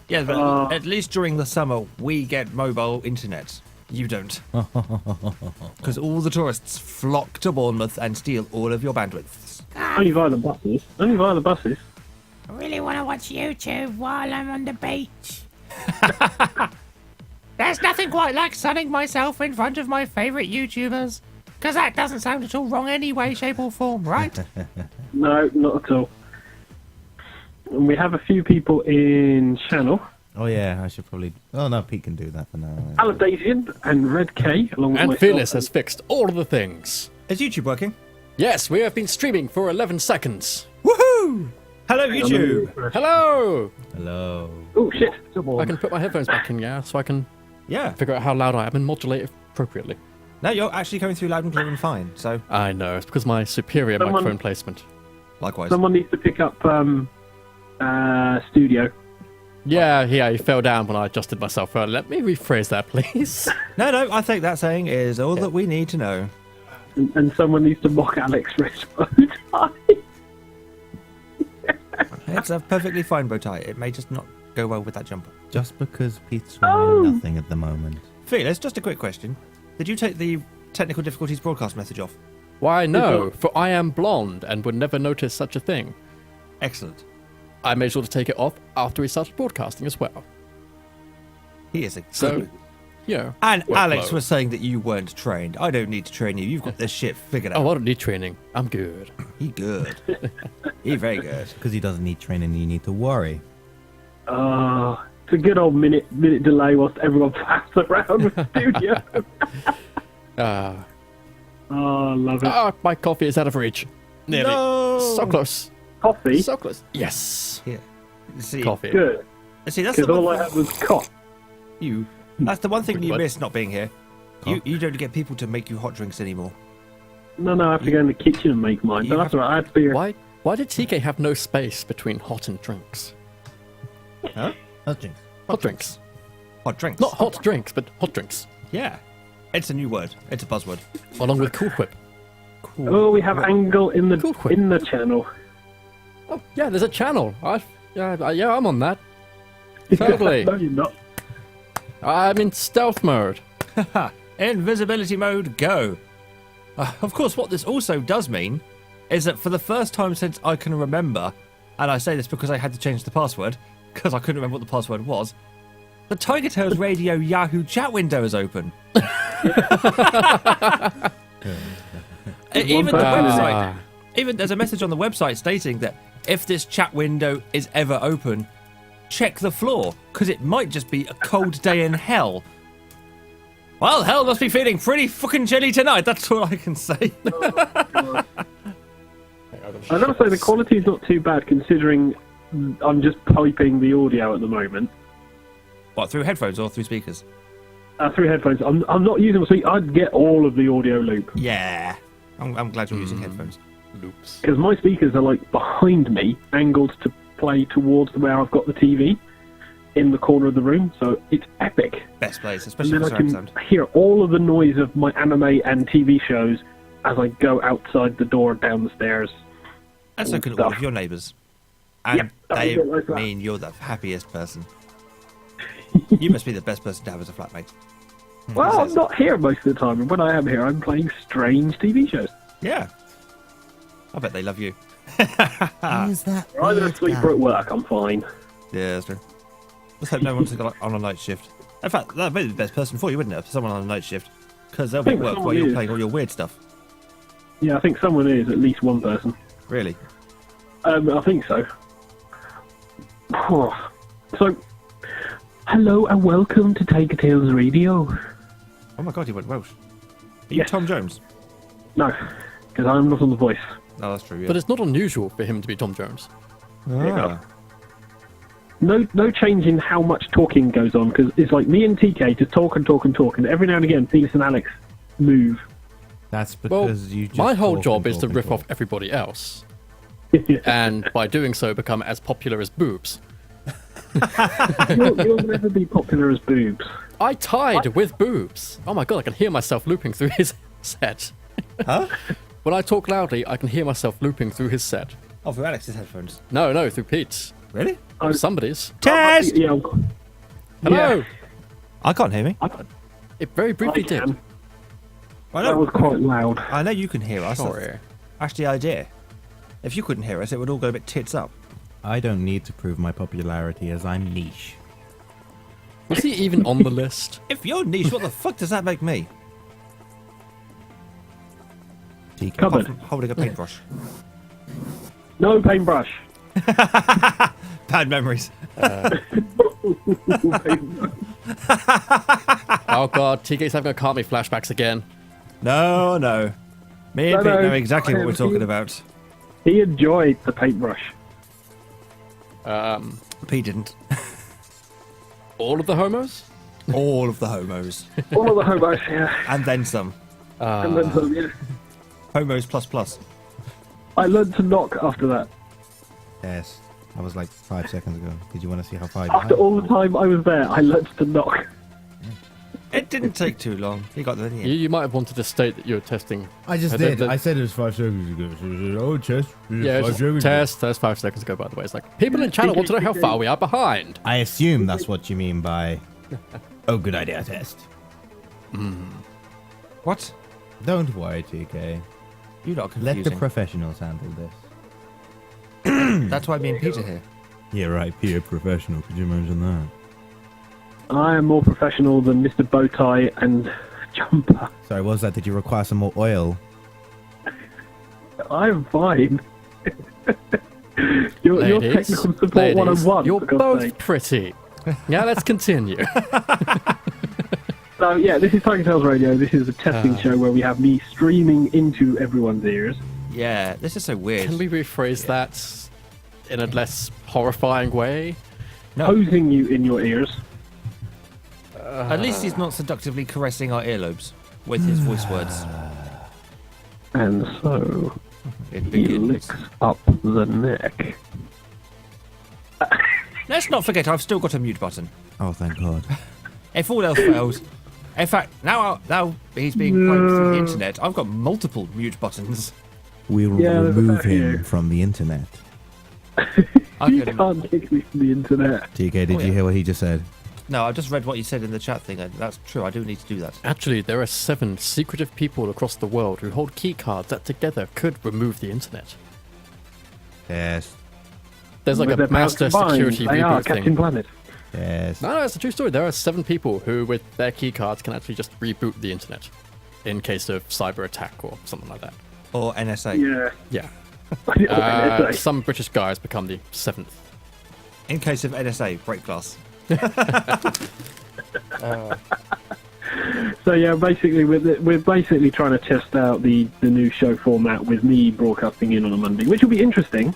Yeah, but at least during the summer, we get mobile internet. You don't. Because all the tourists flock to Bournemouth and steal all of your bandwidths. Only via the buses. Only via the buses. I really want to watch YouTube while I'm on the beach. There's nothing quite like sunning myself in front of my favourite YouTubers. Because that doesn't sound at all wrong any way, shape or form, right? No, not at all. And we have a few people in channel. Oh yeah, I should probably. Oh no, Pete can do that for now. Aladasian and Red K, along with And myself. Fearless has fixed all of the things. Is YouTube working? Yes, we have been streaming for 11 seconds. Woohoo! Hello, YouTube! Hello! Hello. Oh shit! I can put my headphones back in, yeah, so I can Yeah. figure out how loud I am and modulate it appropriately. No, you're actually coming through loud and clear and fine, so I know, it's because of my superior microphone placement. likewise. Someone needs to pick up studio. Yeah, he fell down when I adjusted myself earlier. Let me rephrase that, please. No, I think that saying is all that we need to know. And someone needs to mock Alex for his bow tie. It's a perfectly fine bow tie. It may just not go well with that jumper. Just because Pete's wearing nothing at the moment. Felix, just a quick question. Did you take the technical difficulties broadcast message off? Why, no, for I am blonde and would never notice such a thing. Excellent. I made sure to take it off after we started broadcasting as well. He is a So, good. you know. And Alex workload. was saying that you weren't trained. I don't need to train you. You've got this shit figured out. Oh, I don't need training. I'm good. He good. He very good. Because he doesn't need training, you need to worry. It's a good old minute delay whilst everyone passes around the studio. Oh, love it. My coffee is out of reach. Nearly. No! So close. Coffee? So close. Yes. Here. See, Coffee. Good. See, that's Because the all one I had was cough. That's the one thing you What? miss not being here. You don't get people to make you hot drinks anymore. No, I have to go in the kitchen and make mine. You But that's have- all right. I had to be here. Why did TK have no space between hot and drinks? Huh? Hot drinks. Hot drinks. Hot drinks. Not hot drinks, but hot drinks. Yeah. It's a new word. It's a buzzword. Along with Cool Whip. Cool. Oh, we have Angle in Cool the quick. channel. Oh, yeah, there's a channel. Yeah, I'm on that. Totally. No, you're not. I'm in stealth mode. Invisibility mode, go. Of course, what this also does mean is that for the first time since I can remember, and I say this because I had to change the password, because I couldn't remember what the password was, the TigerTails Radio Yahoo chat window is open. Even the website. Even there's a message on the website stating that if this chat window is ever open, check the floor, because it might just be a cold day in hell. Well, hell must be feeling pretty fucking chilly tonight. That's all I can say. I gotta say, the quality is not too bad considering I'm just piping the audio at the moment. What, through headphones or through speakers? Through headphones. I'm not using a speaker. I'd get all of the audio loop. Yeah. I'm glad you're using headphones. Loops. Because my speakers are like behind me, angled to play towards where I've got the TV in the corner of the room, so it's epic. Best place, And especially then for I surround can sound. hear all of the noise of my anime and TV shows as I go outside the door and down the stairs. And so can all stuff. of your neighbours. And Yep, they something like that. mean you're the happiest person. You must be the best person to have as a flatmate. Well, I'm not here most of the time, and when I am here, I'm playing strange TV shows. Yeah. I bet they love you. Who's that Or either weird asleep guy? or at work, I'm fine. Yeah, that's true. Let's hope no one's on a night shift. In fact, that'd be the best person for you, wouldn't it? Someone on a night shift. Because they'll be at think work while someone you're is. playing all your weird stuff. Yeah, I think someone is, at least one person. Really? I think so. So, hello and welcome to TigerTails Radio. Oh my god, you went Welsh. Are you Yes. Tom Jones? No, because I'm not on The Voice. No, that's true, yeah. But it's not unusual for him to be Tom Jones. Ah. No change in how much talking goes on, because it's like me and TK just talk and talk and talk, and every now and again, Felix and Alex move. That's Well, because you just my whole talk job and is to talk and riff talk. off everybody else. And by doing so, become as popular as Boobs. You'll never be popular as Boobs. I tied with Boobs. Oh my god, I can hear myself looping through his set. Huh? When I talk loudly, I can hear myself looping through his set. Oh, for Alex's headphones. No, through Pete's. Really? Somebody's. Test! Yeah, Hello. Yeah. I can't hear me. It very I briefly did. can. I That know. was quite loud. I know you can hear us. Sorry. That's actually the idea. If you couldn't hear us, it would all go a bit tits up. I don't need to prove my popularity as I'm niche. Was he even on the list? If you're niche, what the fuck does that make me? TK. Cupboard. Apart from holding a paintbrush. No paintbrush. Bad memories. Oh god, TK's having a Carmi flashbacks again. No. Me and No, Pete no. know exactly what we're talking about. He enjoyed the paintbrush. Pete didn't. All of the homos? All of the homos. All of the hobos, yeah. And then some. And then some, yeah. Homos plus plus. I learned to knock after that. Yes. That was like 5 seconds ago. Did you want to see how far After all the time I was there, I learned to knock. It didn't take too long. He got there in the end. You might have wanted to state that you were testing. I just did. I said it was 5 seconds ago. Oh, test. Yeah, it's just test 5 seconds ago, by the way. It's like, people in channel want to know how far we are behind. I assume that's what you mean by, oh, good idea, test. What? Don't worry, TK. You're not Let confusing. the professionals handle this. That's why me and Pete are here. Yeah, right. Peter professional. Could you imagine that? I am more professional than Mr. Bowtie and Jumper. Sorry, what was that? Did you require some more oil? I'm fine. you're Ladies, technical support ladies, 101. you're for God's both sake. pretty. Now let's continue. So yeah, this is TigerTails Radio. This is a testing show where we have me streaming into everyone's ears. Yeah, this is so weird. Can we rephrase that in a less horrifying way? No. Posing you in your ears. At least he's not seductively caressing our earlobes with his voice words. And so It he begins. licks up the neck. Let's not forget I've still got a mute button. Oh, thank God. If all else fails, in fact, now he's being pranked through the internet, I've got multiple mute buttons. We will Yeah, there's remove about you. him from the internet. I You can, can't kick me from the internet. TK, did Oh, you yeah. hear what he just said? no, I just read what you said in the chat thing, and that's true. I do need to do that. Actually, there are 7 secretive people across the world who hold keycards that together could remove the internet. Yes. There's like With a their powers master combined, security they are reboot Captain thing. Planet. Yes. No, it's a true story. There are 7 people who, with their keycards, can actually just reboot the internet in case of cyber attack or something like that. Or NSA. Yeah. Yeah. Some British guys become the 7th. In case of NSA, break glass. So yeah, basically we're basically trying to test out the new show format with me broadcasting in on a Monday, which will be interesting.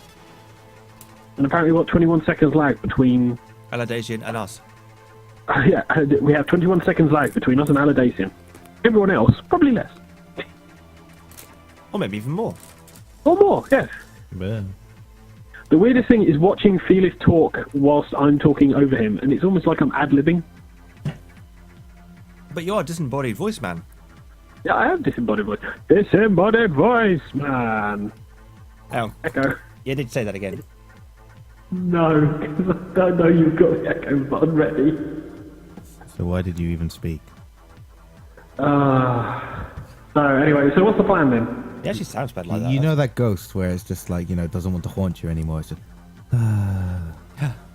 And apparently, what 21 seconds lag between? Aladasian and us. Yeah, we have 21 seconds lag between us and Aladasian. Everyone else, probably less Or maybe even more. or more. Yes. Yeah. The weirdest thing is watching Felix talk whilst I'm talking over him, and it's almost like I'm ad-libbing. But you're a disembodied voice, man. Yeah, I have disembodied voice. Disembodied voice, man. Oh, Echo. you did say that again. No, because I don't know you've got the echo button ready. So why did you even speak? So anyway, so what's the plan then? It actually sounds bad like that. You know that ghost where it's just like, doesn't want to haunt you anymore. It's just,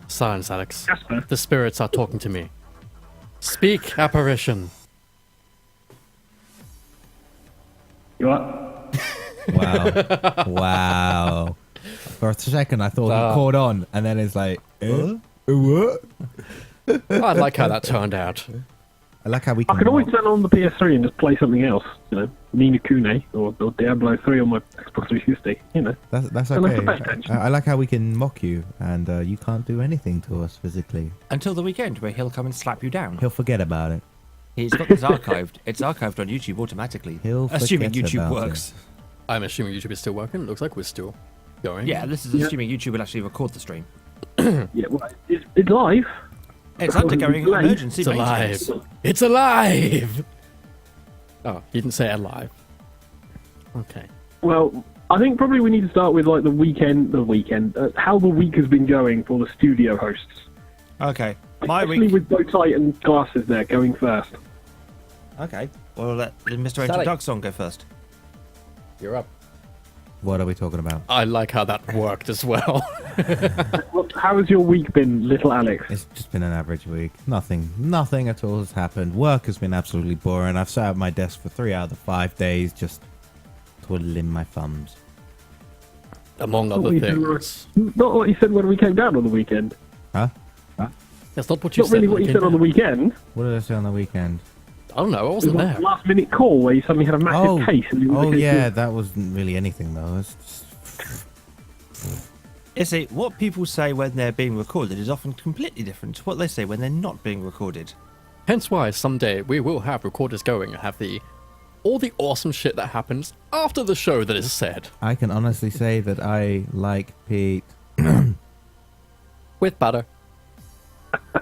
Silence, Alex. Jasper. The spirits are talking to me. Speak, apparition. You what? wow. Wow. For a second, I thought Ah. he caught on, and then it's like, what? I like how that turned out. I like how we I can. can always turn on the PS3 and just play something else. Ni no Kune or Diablo 3 on my Xbox 360. That's And that's okay. the best tension. I like how we can mock you, and you can't do anything to us physically. Until the weekend, where he'll come and slap you down. He'll forget about it. He's got this archived. It's archived on YouTube automatically. He'll Assuming forget YouTube about works. I'm assuming YouTube is still working. Looks like we're still going. Yeah, this is Yeah. assuming YouTube will actually record the stream. Yeah, well, it's live. It's undergoing Late. emergency It's alive. maintenance. It's alive! Oh, you didn't say alive. Okay. Well, I think probably we need to start with like the weekend, how the week has been going for the studio hosts. Okay. My Especially week. with Bowtie and Glasses there going first. Okay. Well, let Mr. Sally. Ancient Dark Song go first. You're up. What are we talking about? I like how that worked as well. How has your week been, little Alex? It's just been an average week. Nothing at all has happened. Work has been absolutely boring. I've sat at my desk for 3 out of the 5 days, just twiddling my thumbs. Among Not what other you said things. Not what you said when we came down on the weekend. Huh? That's not what you Not said. really when what you came said on the down. weekend. What did I say on the weekend? I don't know. I It was wasn't like there. a last-minute call where you suddenly had a massive case. And you were Oh looking yeah, at that wasn't really anything though. It's just... You see, what people say when they're being recorded is often completely different to what they say when they're not being recorded. Hence why someday we will have recorders going and have all the awesome shit that happens after the show that is said. I can honestly say that I like Pete With butter.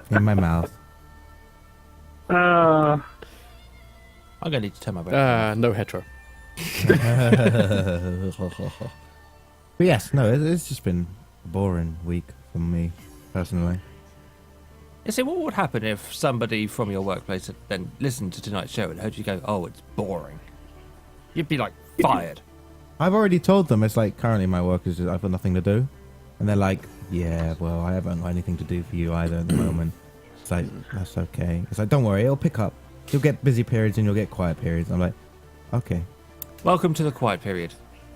in my mouth. I'm going to need to turn my brain. No hetero. But yes, no, it's just been a boring week for me personally. You see, what would happen if somebody from your workplace had then listened to tonight's show and heard you go, "Oh, it's boring"? You'd be like fired. I've already told them it's like currently my work is just, I've got nothing to do, and they're like, "Yeah, well, I haven't got anything to do for you either at the moment." It's like that's okay. It's like don't worry, it'll pick up. You'll get busy periods and you'll get quiet periods. I'm like, okay. Welcome to the quiet period.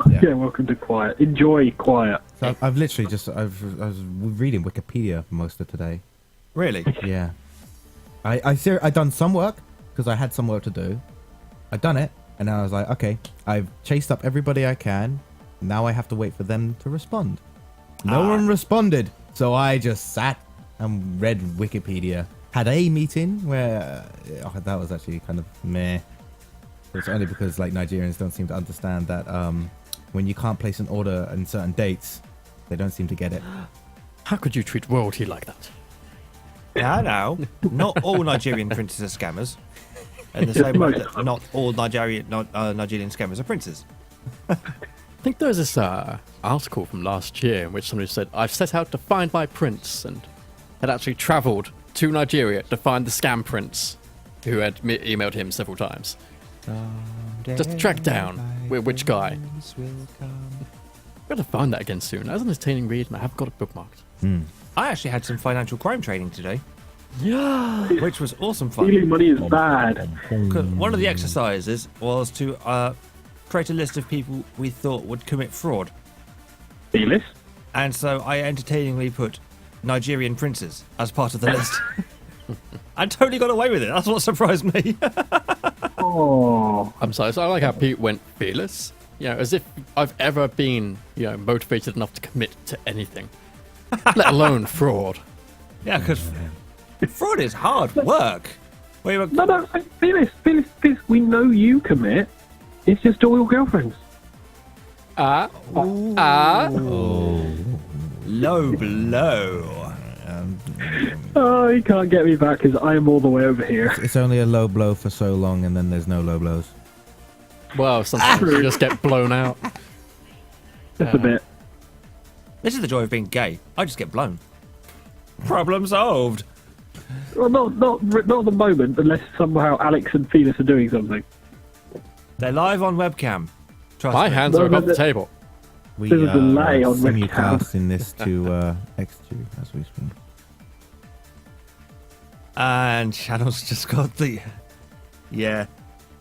Yeah, welcome to quiet. Enjoy quiet. So I've literally just I was reading Wikipedia for most of today. Really? Yeah, I done some work because I had some work to do. I done it, and I was like, okay, I've chased up everybody I can. Now I have to wait for them to respond. No one responded, so I just sat and read Wikipedia. Had a meeting where that was actually kind of meh. It's only because like Nigerians don't seem to understand that when you can't place an order in certain dates, they don't seem to get it. How could you treat royalty like that? Now, not all Nigerian princes are scammers. In the same way that not all Nigerian scammers are princes. I think there was this article from last year in which somebody said, I've set out to find my prince, and had actually travelled to Nigeria to find the scam prince who had emailed him several times. Just to track down which guy. I've got to find that again soon. That was an entertaining read, and I have got it bookmarked. I actually had some financial crime training today, Yeah. which was awesome fun. Stealing money is bad. 'Cause one of the exercises was to create a list of people we thought would commit fraud. Felix? And so I entertainingly put Nigerian princes as part of the list. I totally got away with it. That's what surprised me. Oh. I'm sorry. So I like how Pete went fearless. You know, as if I've ever been, motivated enough to commit to anything, let alone fraud. Yeah, because fraud is hard work. No, Felix, we know you commit. It's just all your girlfriends. Low blow. Oh, you can't get me back because I am all the way over here. It's only a low blow for so long, and then there's no low blows. Well, sometimes you just get blown out. Just a bit. This is the joy of being gay. I just get blown. Problem solved. Well, not at the moment, unless somehow Alex and Felix are doing something. They're live on webcam. Trust My me. hands are No, above no, the table. We There's a delay on simulcasting this to X2 as we speak. And Channel's just got the... Yeah.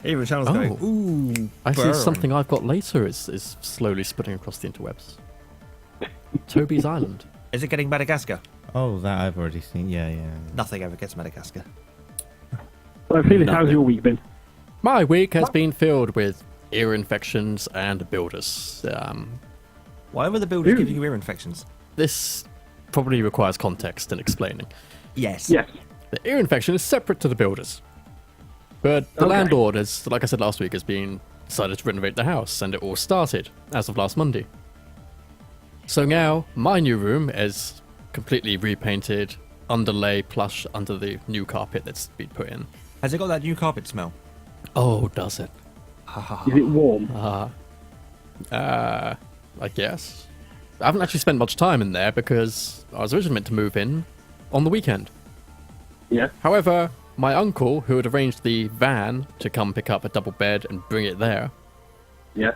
Even Channel's Oh. going, ooh, I see burn. something I've got later is slowly spreading across the interwebs. Toby's Island. Is it getting Madagascar? Oh, that I've already seen. Yeah. Nothing ever gets Madagascar. So, Felix, how's Nothing. your week been? My week has been filled with ear infections and builders. Why were the builders Ooh. giving you ear infections? This probably requires context and explaining. Yes. Yes. The ear infection is separate to the builders. But the Okay. landlord, has, like I said last week, has been decided to renovate the house, and it all started as of last Monday. So now, my new room is completely repainted, underlay plush under the new carpet that's been put in. Has it got that new carpet smell? Oh, does it? Is it warm? I guess. I haven't actually spent much time in there because I was originally meant to move in on the weekend. Yeah. However, my uncle, who had arranged the van to come pick up a double bed and bring it there, Yeah.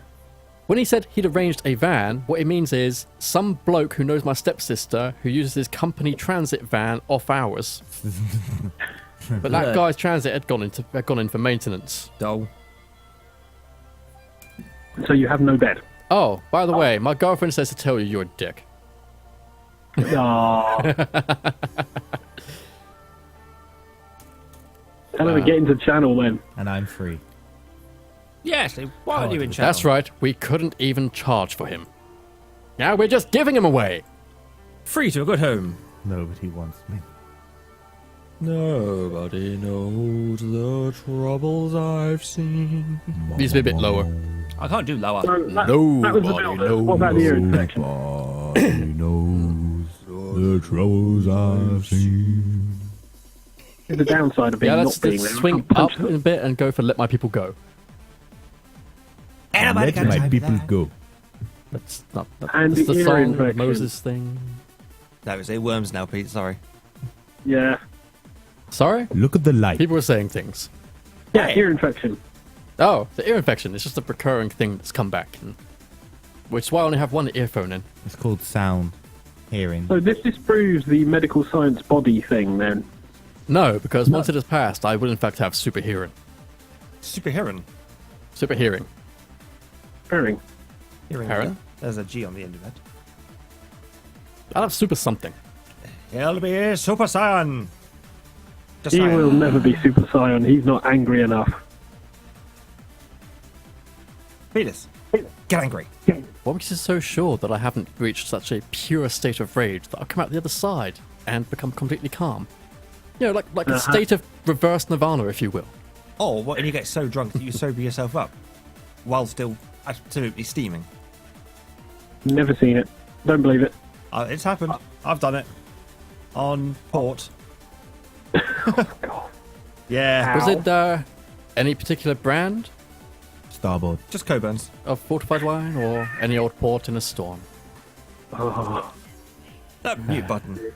when he said he'd arranged a van, what it means is some bloke who knows my stepsister who uses his company transit van off hours. But that guy's transit had gone in for maintenance. Dole. So you have no bed. Oh, by the way, my girlfriend says to tell you you're a dick. Aww. Tell her to get into channel then. And I'm free. Yes, why aren't you in channel? That's right, we couldn't even charge for him. Now we're just giving him away. Free to a good home. Nobody wants me. Nobody knows the troubles I've seen. Needs to be a bit lower. I can't do lower. So that was the build. What about the ear infection? Nobody knows the troubles I've seen. The downside of being Yeah, not let's being there. swing up a bit and go for Let My People Go. Anybody Let got my time for people that? go. That's not And that's the the ear song, infection. Moses thing. That was worms now, Pete. Sorry. Yeah. Sorry? Look at the light. People were saying things. Yeah, Hey. ear infection. Oh, the ear infection. It's just a recurring thing that's come back. Which is why I only have one earphone in. It's called sound hearing. So this disproves the medical science body thing then. No, because once it has passed, I will in fact have super hearing. Super hearing. Super hearing. Hearing. Hearing. Heron? There's a G on the end of it. I'll have super something. He'll be Super Saiyan. Just He saying. will never be Super Saiyan. He's not angry enough. Beatus, get angry. What makes you so sure that I haven't reached such a pure state of rage that I'll come out the other side and become completely calm? You know, like a state of reverse nirvana, if you will. Oh, what? And you get so drunk that you sober yourself up while still absolutely steaming. Never seen it. Don't believe it. It's happened. I've done it on port. Yeah, Was it any particular brand Starboard. just Coburns. of fortified wine or any old port in a storm? Oh. That mute button.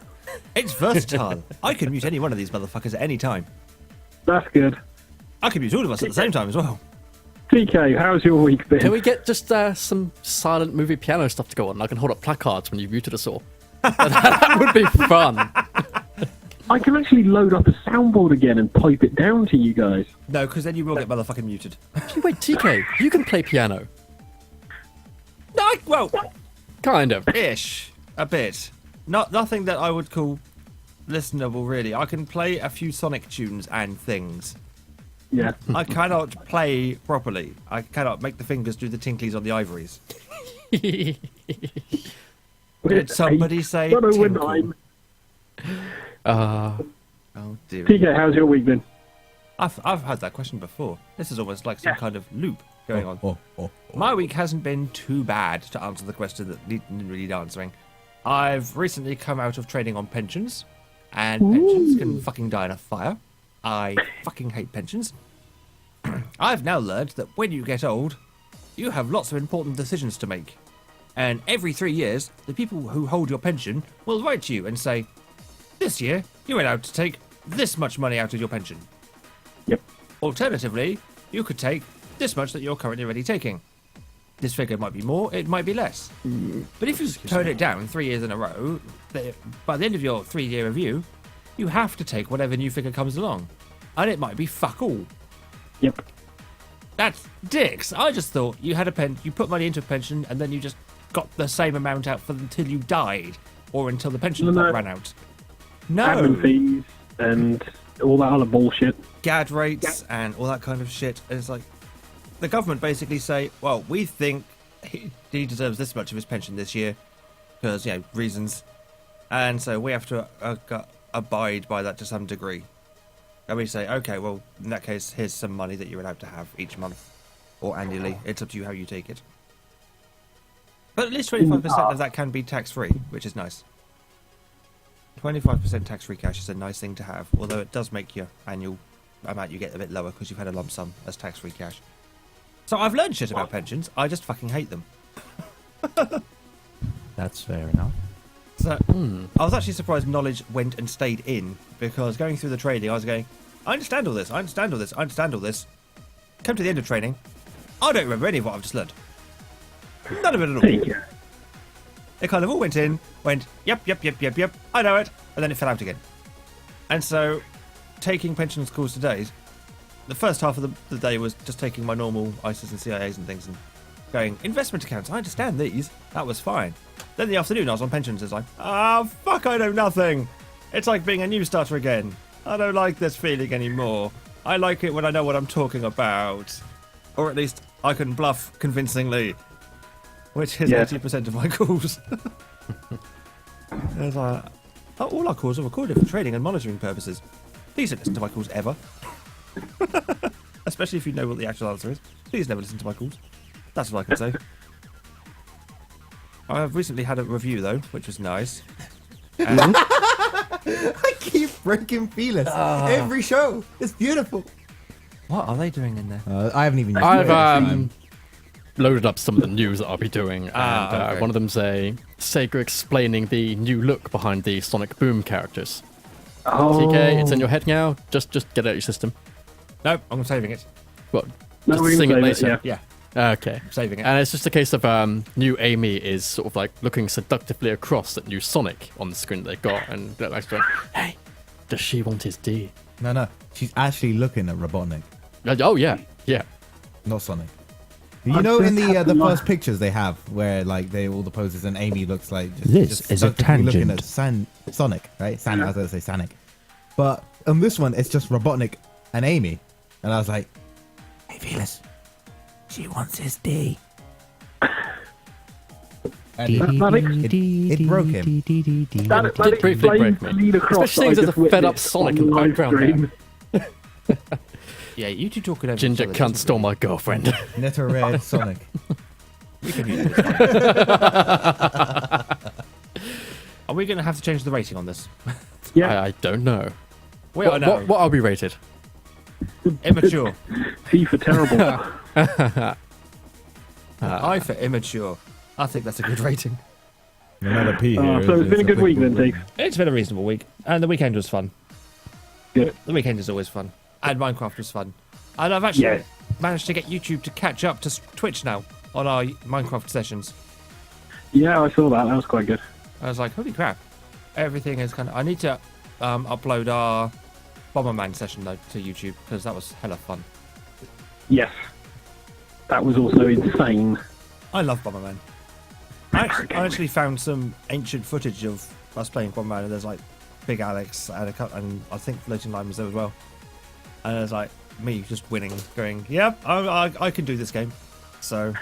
It's versatile. I can mute any one of these motherfuckers at any time. That's good. I can mute all of us at the same time as well. TK, how's your week been? Can we get just some silent movie piano stuff to go on? And I can hold up placards when you've muted us all. That would be fun. I can actually load up a soundboard again and pipe it down to you guys. No, because then you will get motherfucking muted. Wait, TK, you can play piano. No, well, Kind of. ish. A bit. Nothing that I would call listenable, really. I can play a few Sonic tunes and things. Yeah. I cannot play properly. I cannot make the fingers do the tinklies on the ivories. Did somebody say Not a tinkle? nine. Uh, Oh dear. TK, how's your week been? I've had that question before. This is almost like some kind of loop going on. Oh. My week hasn't been too bad, to answer the question that didn't really need answering. I've recently come out of trading on pensions, and pensions can fucking die in a fire. I fucking hate pensions. I've now learned that when you get old, you have lots of important decisions to make. And every 3 years, the people who hold your pension will write to you and say, this year, you're allowed to take this much money out of your pension. Yep. Alternatively, you could take this much that you're currently already taking. This figure might be more, it might be less. But if you turn it down 3 years in a row, by the end of your 3-year review, you have to take whatever new figure comes along. And it might be fuck all. Yep. That's dicks. I just thought you had you put money into a pension and then you just got the same amount out for until you died or until the pension No. ran out. Admin No. fees and all that other bullshit. GAD rates and all that kind of shit. And it's like the government basically say, well, we think he deserves this much of his pension this year because, you know, reasons. And so we have to abide by that to some degree. And we say, okay, well, in that case, here's some money that you're allowed to have each month or annually. It's up to you how you take it. But at least 25% of that can be tax-free, which is nice. 25% tax-free cash is a nice thing to have, although it does make your annual amount you get a bit lower because you've had a lump sum as tax-free cash. So I've learned shit about pensions, I just fucking hate them. That's fair enough. So I was actually surprised knowledge went and stayed in, because going through the training, I was going, I understand all this, I understand all this, I understand all this. Come to the end of training, I don't remember any of what I've just learned. None of it at all. There you go. It kind of all went in, went, yep, I know it, and then it fell out again. And so, taking pensions calls today, the first half of the day was just taking my normal ISAs and CIAs and things and going, investment accounts, I understand these, that was fine. Then in the afternoon I was on pensions, it's like, fuck, I know nothing. It's like being a new starter again. I don't like this feeling anymore. I like it when I know what I'm talking about. Or at least I can bluff convincingly. Which is 80% of my calls. It's like, all our calls are recorded for trading and monitoring purposes. Please don't listen to my calls ever. Especially if you know what the actual answer is. Please never listen to my calls. That's what I can say. I have recently had a review though, which was nice. And I keep breaking feelers every show. It's beautiful. what are they doing in there? I haven't even. I've loaded up some of the news that I'll be doing, and okay. one of them's a Sega explaining the new look behind the Sonic Boom characters. Oh. TK, it's in your head now. Just get it out of your system. Nope, I'm saving it. What? No, Just we can sing it save later. it, Yeah, Okay. I'm saving it. And it's just a case of new Amy is sort of like looking seductively across at new Sonic on the screen they got, and they're like, "Hey, does she want his D?" No. She's actually looking at Robotnik, Oh yeah. not Sonic. You know, in the first pictures they have, where like all the poses, and Amy looks like just is a seductively looking tangent. at Sonic, right? I was gonna say Sonic, but on this one it's just Robotnik and Amy, and I was like, "Hey, Fearless, she wants his D." And it broke him. That did briefly break me. lead across Especially that I there's just a fed up witnessed Sonic on in the live background stream. Yeah, you two talking over Ginger each other, cunt just- stole my girlfriend. Netta Red Sonic. We can use this. Are we going to have to change the rating on this? Yeah, I don't know. We are now What are we rated? immature. T for terrible. I for immature. I think that's a good rating. Another P here. So it's been a good week then, Tiggs. It's been a reasonable week, and the weekend was fun. Good. The weekend is always fun, and Minecraft was fun. And I've actually managed to get YouTube to catch up to Twitch now on our Minecraft sessions. Yeah, I saw that. That was quite good. I was like, holy crap! Everything is kind of. I need to upload our Bomberman session though to YouTube because that was hella fun. Yes. That was also insane. I love Bomberman. I actually found some ancient footage of us playing Bomberman, and there's like Big Alex and I think Floating Line was there as well. And it was like me just winning, going, "Yep, I can do this game." So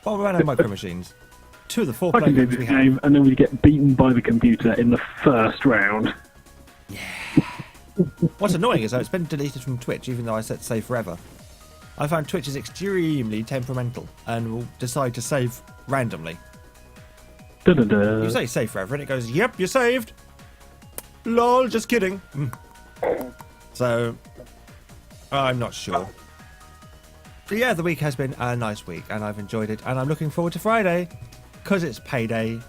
Bomberman and Micro Machines, 2 of the 4 I can do players this we have. game, and then we get beaten by the computer in the first round. What's annoying is that it's been deleted from Twitch, even though I set save forever. I found Twitch is extremely temperamental and will decide to save randomly. Da-da-da. You say save forever, and it goes, "Yep, you're saved." Lol, just kidding. So, I'm not sure. But yeah, the week has been a nice week, and I've enjoyed it, and I'm looking forward to Friday, because it's payday.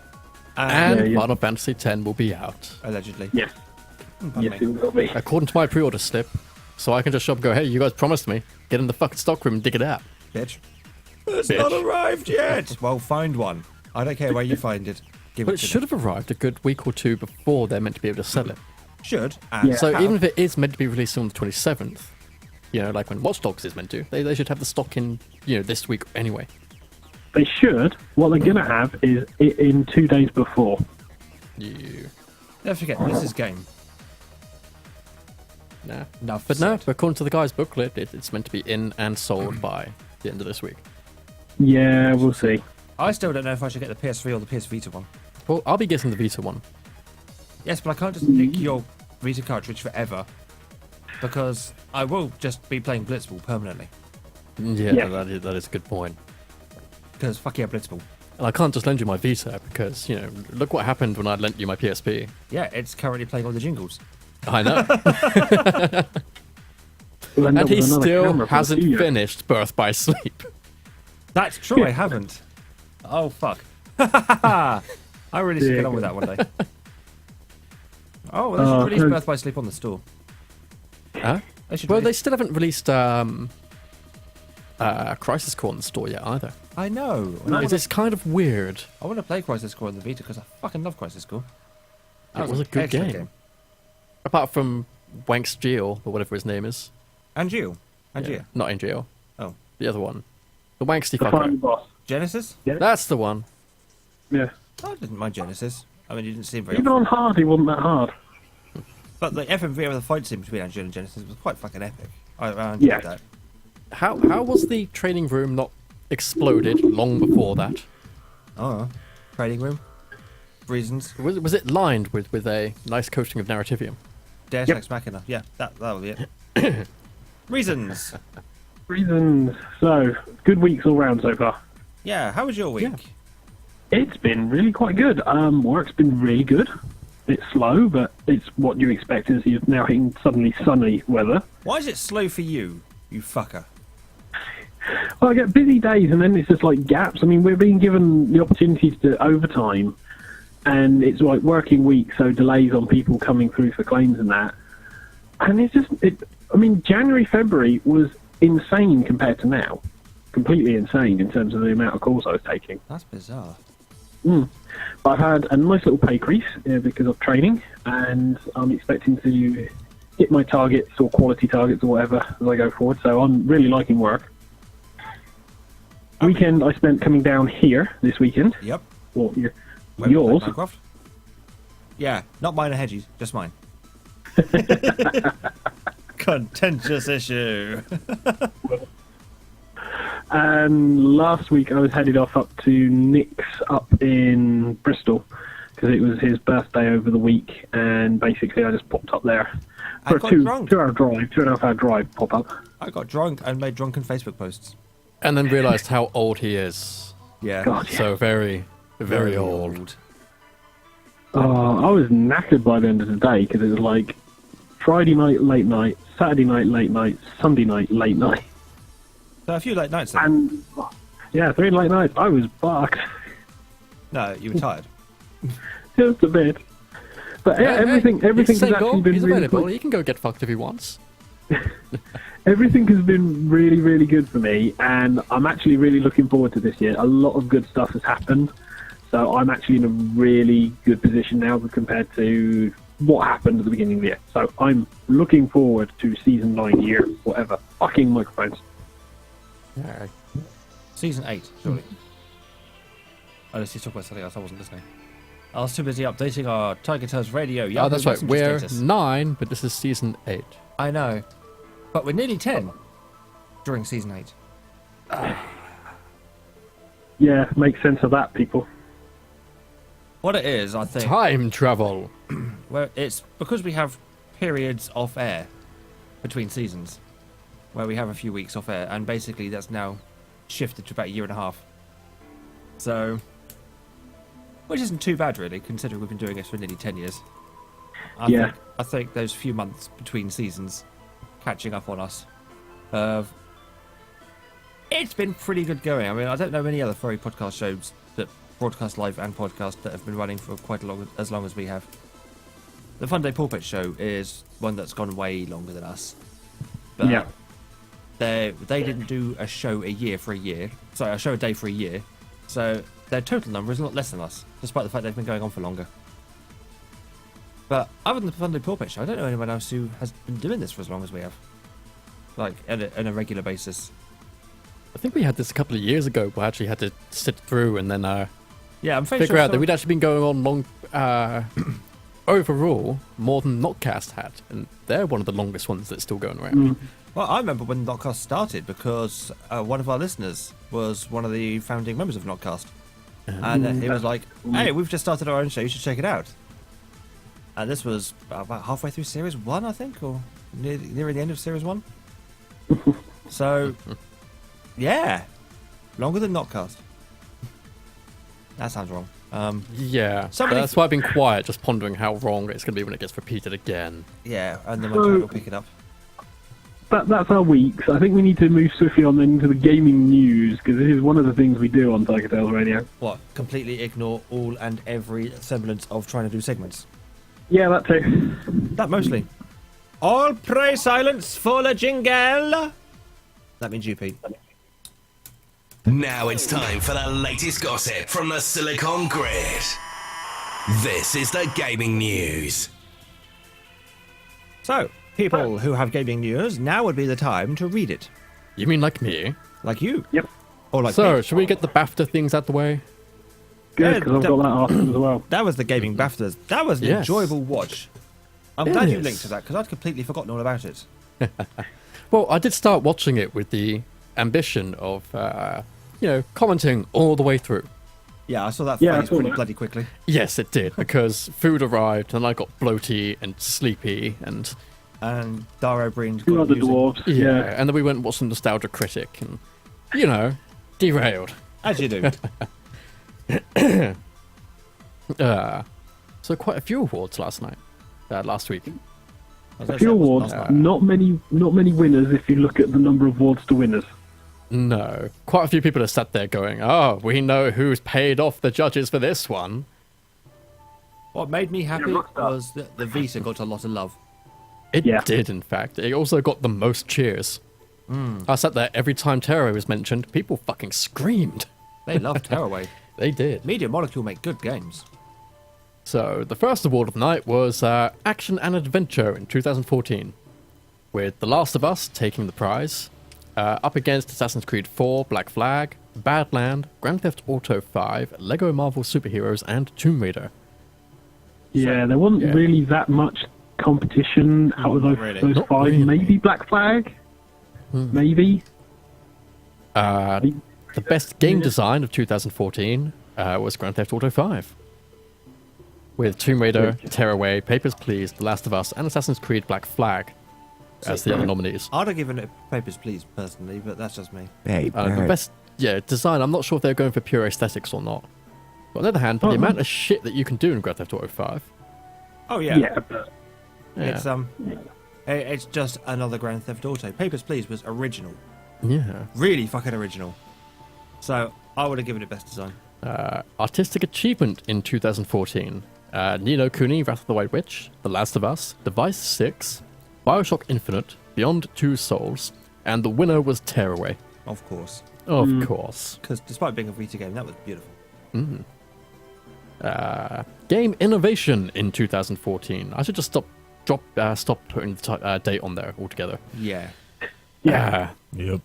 And yeah. Final Fantasy X will be out. Allegedly. Yes. Pardon Yes, me. it will be. According to my pre-order slip. So I can just shop and go, "Hey, you guys promised me. Get in the fucking stockroom and dig it out." Bitch. It's Bitch. not arrived yet. Well, find one. I don't care where you find it. Give But it it to should me. have arrived a good week or two before they're meant to be able to sell it. Should. And Yeah. So have. even if it is meant to be released on the 27th, you know, like when Watch Dogs is meant to, they should have the stock in, you know, this week anyway. They should. What they're going to have is it in 2 days before. You... Don't forget, this is game. Nah. Enough But no, said. according to the guy's booklet, it's meant to be in and sold by the end of this week. Yeah, we'll see. I still don't know if I should get the PS3 or the PS Vita one. Well, I'll be getting the Vita one. Yes, but I can't just nick your Vita cartridge forever. Because I will just be playing Blitzball permanently. Yeah, Yeah. that is a good point. Because fuck yeah, Blitzball. And I can't just lend you my Vita because, you know, look what happened when I lent you my PSP. Yeah, it's currently playing all the jingles. I know. We'll end And up he with another still camera for the hasn't studio. finished Birth by Sleep. That's true, I haven't. Oh, fuck. I really should Yeah, get on with that one day. Oh, well, they should release Birth by Sleep on the store. Huh? They Well, they still haven't released Crisis Core in the store yet either. I know. It's kind of weird. I want to play Crisis Core on the Vita because I fucking love Crisis Core. That was a good Excellent game. Apart from Wanks Geo, or whatever his name is. Angeal. Yeah. Not Angeo. Oh. The other one. The Wanksy The final fucker. boss. Genesis? That's the one. Yeah. I didn't mind Genesis. I mean, you didn't see him very Even often. on hard, he wasn't that hard. But the FMV of the fight scene between Angeal and Genesis was quite fucking epic. I enjoyed that. How was the training room not exploded long before that? Oh, trading room. Reasons. Was it lined with a nice coating of narrativium? Deus Yep. Ex Machina. Yeah, that will be it. Reasons. Reasons. So, good weeks all round so far. Yeah, how was your week? Yeah. It's been really quite good. Work's been really good. It's slow, but it's what you expect as you're now hitting suddenly sunny weather. Why is it slow for you, you fucker? Well, I get busy days and then it's just like gaps. I mean, we're being given the opportunity to do overtime, and it's like working week, so delays on people coming through for claims and that. And it's just, I mean, January, February was insane compared to now. Completely insane in terms of the amount of calls I was taking. That's bizarre. But I've had a nice little pay increase because of training, and I'm expecting to hit my targets or quality targets or whatever as I go forward. So I'm really liking work. Weekend I spent coming down here this weekend. Yep. Or your, Where we yours. played Minecraft? Yeah, not mine and Hedges, just mine. Contentious issue. And last week I was headed off up to Nick's up in Bristol because it was his birthday over the week, and basically I just popped up there for a got 2 drunk. 2 hour drive, 2.5 hour drive pop up. I got drunk and made drunken Facebook posts. And then realised how old he is. Yeah. God, yeah. So very, very old. Oh, I was knackered by the end of the day because it was like Friday night, late night, Saturday night, late night, Sunday night, late night. So a few late nights then. And, yeah, 3 late nights. I was bucked. No, you were tired. Just a bit. But yeah, everything has he's actually single, been he's really available. good. He can go get fucked if he wants. Everything has been really, really good for me, and I'm actually really looking forward to this year. A lot of good stuff has happened, so I'm actually in a really good position now compared to what happened at the beginning of the year. So I'm looking forward to season 9 year, whatever. Fucking microphones. Yeah. Season 8, surely. Unless you talk about something else, I wasn't listening. I was too busy updating our TigerTails radio. Oh, Yahoo that's right. Messenger We're status. 9, but this is season 8. I know. But we're nearly 10 during season 8. Yeah, make sense of that, people. What it is, I think, Time travel. well, it's because we have periods off air between seasons, where we have a few weeks off air, and basically that's now shifted to about a year and a half. So, which isn't too bad really, considering we've been doing this for nearly 10 years. Yeah. I think those few months between seasons catching up on us. It's been pretty good going. I mean, I don't know many other furry podcast shows that broadcast live and podcast that have been running for quite as long as we have. The Fun Day Pulpit show is one that's gone way longer than us. But Yeah. they didn't do a show a year for a year. Sorry, a show a day for a year. So their total number is a lot less than us, despite the fact they've been going on for longer. But other than the Fun Day Pulpit show, I don't know anyone else who has been doing this for as long as we have. Like, on a regular basis. I think we had this a couple of years ago, where I actually had to sit through and then Yeah, I'm fairly figure sure out that we'd actually been going on long, overall, more than Notcast had. And they're one of the longest ones that's still going around. Well, I remember when Notcast started because one of our listeners was one of the founding members of Notcast. And he was like, hey, we've just started our own show, you should check it out. And this was about halfway through Series 1, I think, or near the end of Series 1. So, yeah, longer than Notcast. That sounds wrong. Yeah, Somebody- that's why I've been quiet, just pondering how wrong it's going to be when it gets repeated again. Yeah, and then my phone will pick it up. that's our week. So I think we need to move swiftly on then to the gaming news, because this is one of the things we do on TigerTails Radio. What? Completely ignore all and every semblance of trying to do segments. Yeah, that too. That mostly. All pray silence for the jingle. That means you, Pete. Now it's time for the latest gossip from the Silicon Grid. This is the gaming news. So, people who have gaming news, now would be the time to read it. You mean like me? Like you. Yep. Or like So, me. should we get the BAFTA things out the way? Good, because I've got that after as well. That was the gaming BAFTAs. That was an Yes. enjoyable watch. I'm It glad you is. linked to that, because I'd completely forgotten all about it. Well, I did start watching it with the ambition of, commenting all the way through. Yeah, I saw that Yeah, I phase saw pretty that. bloody quickly. Yes, it did, because food arrived and I got bloaty and sleepy and And Dara Breen's Two got other music. dwarves. yeah, Yeah. and then we went and watched some Nostalgia Critic and, derailed. As you do. So quite a few awards last week. A few awards, not many winners if you look at the number of awards to winners. No, quite a few people have sat there going, "Oh, we know who's paid off the judges for this one." What made me happy was that the Vita got a lot of love. It Yeah. did, in fact. It also got the most cheers. I sat there every time Terror was mentioned. People fucking screamed. They love Tearaway. They did. Media Molecule make good games. So the first award of the night was Action and Adventure in 2014, with The Last of Us taking the prize, up against Assassin's Creed 4, Black Flag, Badland, Grand Theft Auto 5, Lego Marvel Superheroes, and Tomb Raider. Yeah, there wasn't yeah. really that much competition out of Really. those Not five. really. Maybe Black Flag? Maybe? The best game design of 2014 was Grand Theft Auto 5, with Tomb Raider, Tearaway, Papers, Please, The Last of Us, and Assassin's Creed Black Flag as the other nominees. I'd have given it Papers, Please, personally, but that's just me. Hey, The best, design. I'm not sure if they're going for pure aesthetics or not. But on the other hand, the amount of shit that you can do in Grand Theft Auto 5. Oh, yeah. Yeah, but Yeah. It's just another Grand Theft Auto. Papers, Please was original. Yeah. Really fucking original. So, I would have given it Best Design. Artistic achievement in 2014. Ni no Kuni, Wrath of the White Witch, The Last of Us, Device 6, Bioshock Infinite, Beyond Two Souls, and the winner was Tearaway. Of course. Of course. Because despite being a Vita game, that was beautiful. Game innovation in 2014. I should just stop putting the date on there altogether. Yeah. yeah. Yep.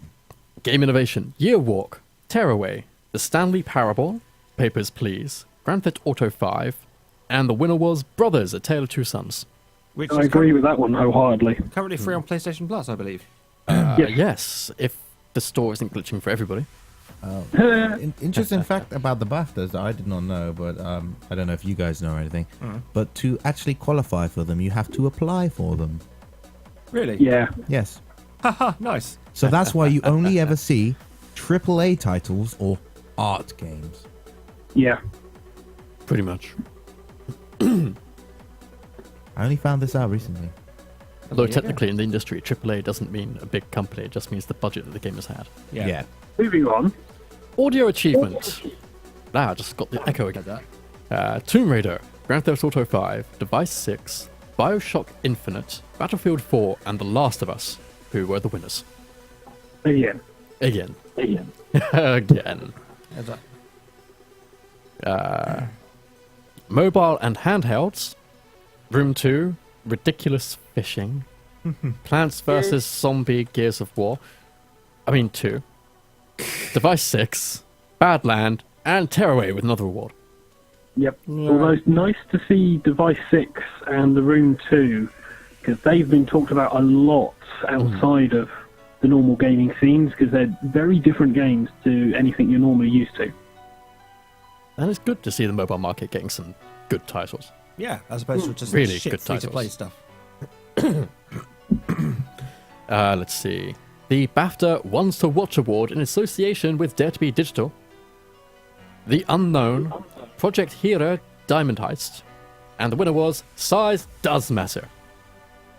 Game innovation. Year Walk, Tearaway, The Stanley Parable, Papers, Please, Grand Theft Auto 5, and the winner was Brothers, A Tale of Two Sons. Which I is agree with that one wholeheartedly. currently free on PlayStation Plus, I believe. Yes, if the store isn't glitching for everybody. Interesting fact about the BAFTAs that I did not know, but I don't know if you guys know or anything. But to actually qualify for them, you have to apply for them. Really? Yeah. Yes. Haha, nice. So that's why you only ever see AAA titles or art games. Yeah. Pretty much. I only found this out recently. Although technically in the industry, AAA doesn't mean a big company, it just means the budget that the game has had. Yeah. Moving on. Audio achievement. I just got the echo again. Tomb Raider, Grand Theft Auto 5, Device 6, Bioshock Infinite, Battlefield 4, and The Last of Us, who were the winners. Yeah. Again. Yeah. Again. Is that- Mobile and handhelds. Room 2, Ridiculous Fishing. Plants vs. Zombie Gears of War. 2. Device 6, Badland, and Tearaway with another award. Yep. Although it's nice to see Device 6 and The Room 2, because they've been talked about a lot outside of the normal gaming scenes, because they're very different games to anything you're normally used to. And it's good to see the mobile market getting some good titles. Yeah, as opposed to just Really shit good free-to-play titles. stuff. Let's see. The BAFTA Ones to Watch Award in association with Dare to Be Digital. The Unknown, Project Hero Diamond Heist, and the winner was Size Does Matter.